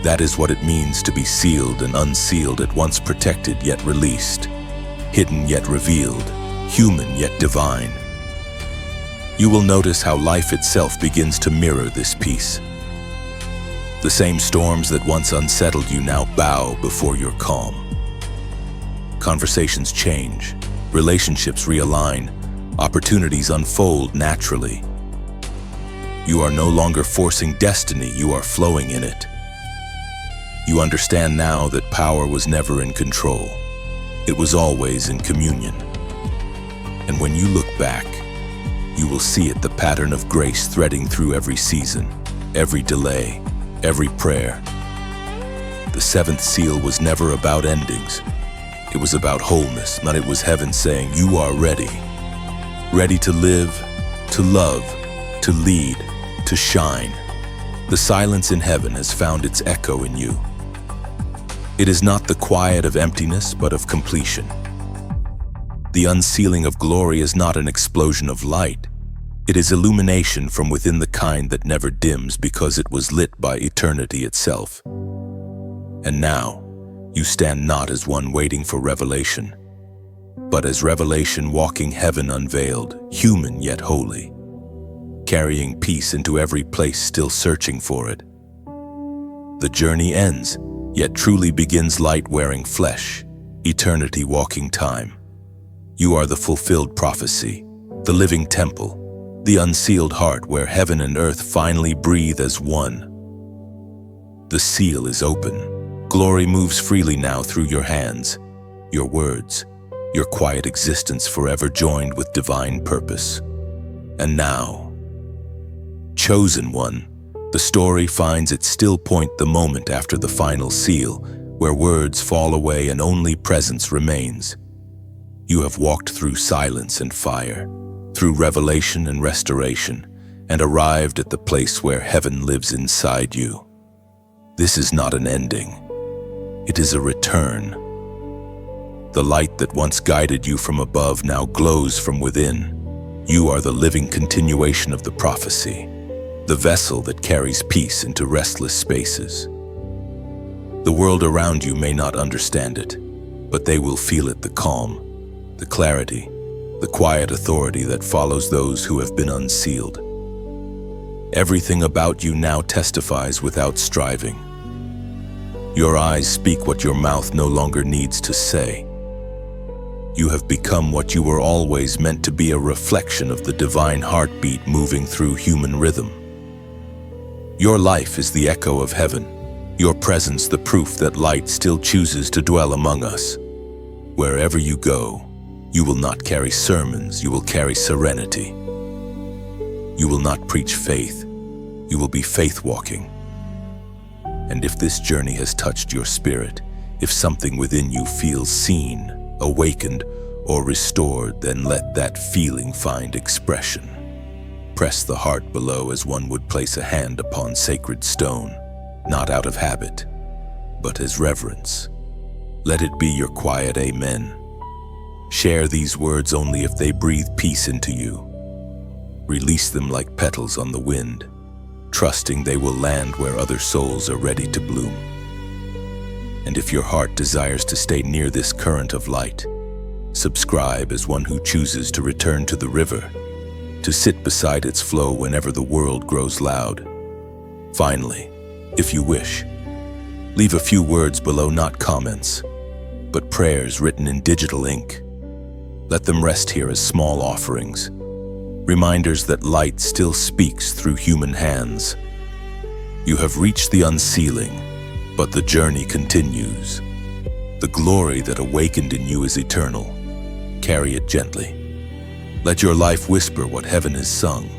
Speaker 1: That is what it means to be sealed and unsealed, at once protected yet released, hidden yet revealed, human yet divine. You will notice how life itself begins to mirror this peace. The same storms that once unsettled you now bow before your calm. Conversations change, relationships realign, opportunities unfold naturally. You are no longer forcing destiny, you are flowing in it. You understand now that power was never in control. It was always in communion. And when you look back, you will see it, the pattern of grace threading through every season, every delay, every prayer, The seventh seal was never about endings. It was about wholeness, and it was heaven saying, you are ready. Ready to live, to love, to lead, to shine. The silence in heaven has found its echo in you. It is not the quiet of emptiness, but of completion. The unsealing of glory is not an explosion of light. It is illumination from within, the kind that never dims because it was lit by eternity itself. And now, you stand not as one waiting for revelation, but as revelation walking heaven unveiled, human yet holy, carrying peace into every place, still searching for it. The journey ends, yet truly begins, light wearing flesh, eternity walking time. You are the fulfilled prophecy, the living temple, the unsealed heart where heaven and earth finally breathe as one. The seal is open. Glory moves freely now through your hands, your words, your quiet existence forever joined with divine purpose. And now, chosen one, the story finds its still point, the moment after the final seal, where words fall away and only presence remains. You have walked through silence and fire, through revelation and restoration, and arrived at the place where heaven lives inside you. This is not an ending. It is a return. The light that once guided you from above now glows from within. You are the living continuation of the prophecy, the vessel that carries peace into restless spaces. The world around you may not understand it, but they will feel it, the calm, the clarity, the quiet authority that follows those who have been unsealed. Everything about you now testifies without striving. Your eyes speak what your mouth no longer needs to say. You have become what you were always meant to be, a reflection of the divine heartbeat moving through human rhythm. Your life is the echo of heaven, your presence the proof that light still chooses to dwell among us. Wherever you go, you will not carry sermons, you will carry serenity. You will not preach faith, you will be faith walking. And if this journey has touched your spirit, if something within you feels seen, awakened, or restored, then let that feeling find expression. Press the heart below as one would place a hand upon sacred stone, not out of habit, but as reverence. Let it be your quiet amen. Share these words only if they breathe peace into you. Release them like petals on the wind, trusting they will land where other souls are ready to bloom. And if your heart desires to stay near this current of light, subscribe as one who chooses to return to the river, to sit beside its flow whenever the world grows loud. Finally, if you wish, leave a few words below, not comments, but prayers written in digital ink. Let them rest here as small offerings, reminders that light still speaks through human hands. You have reached the unsealing, but the journey continues. The glory that awakened in you is eternal. Carry it gently. Let your life whisper what heaven has sung.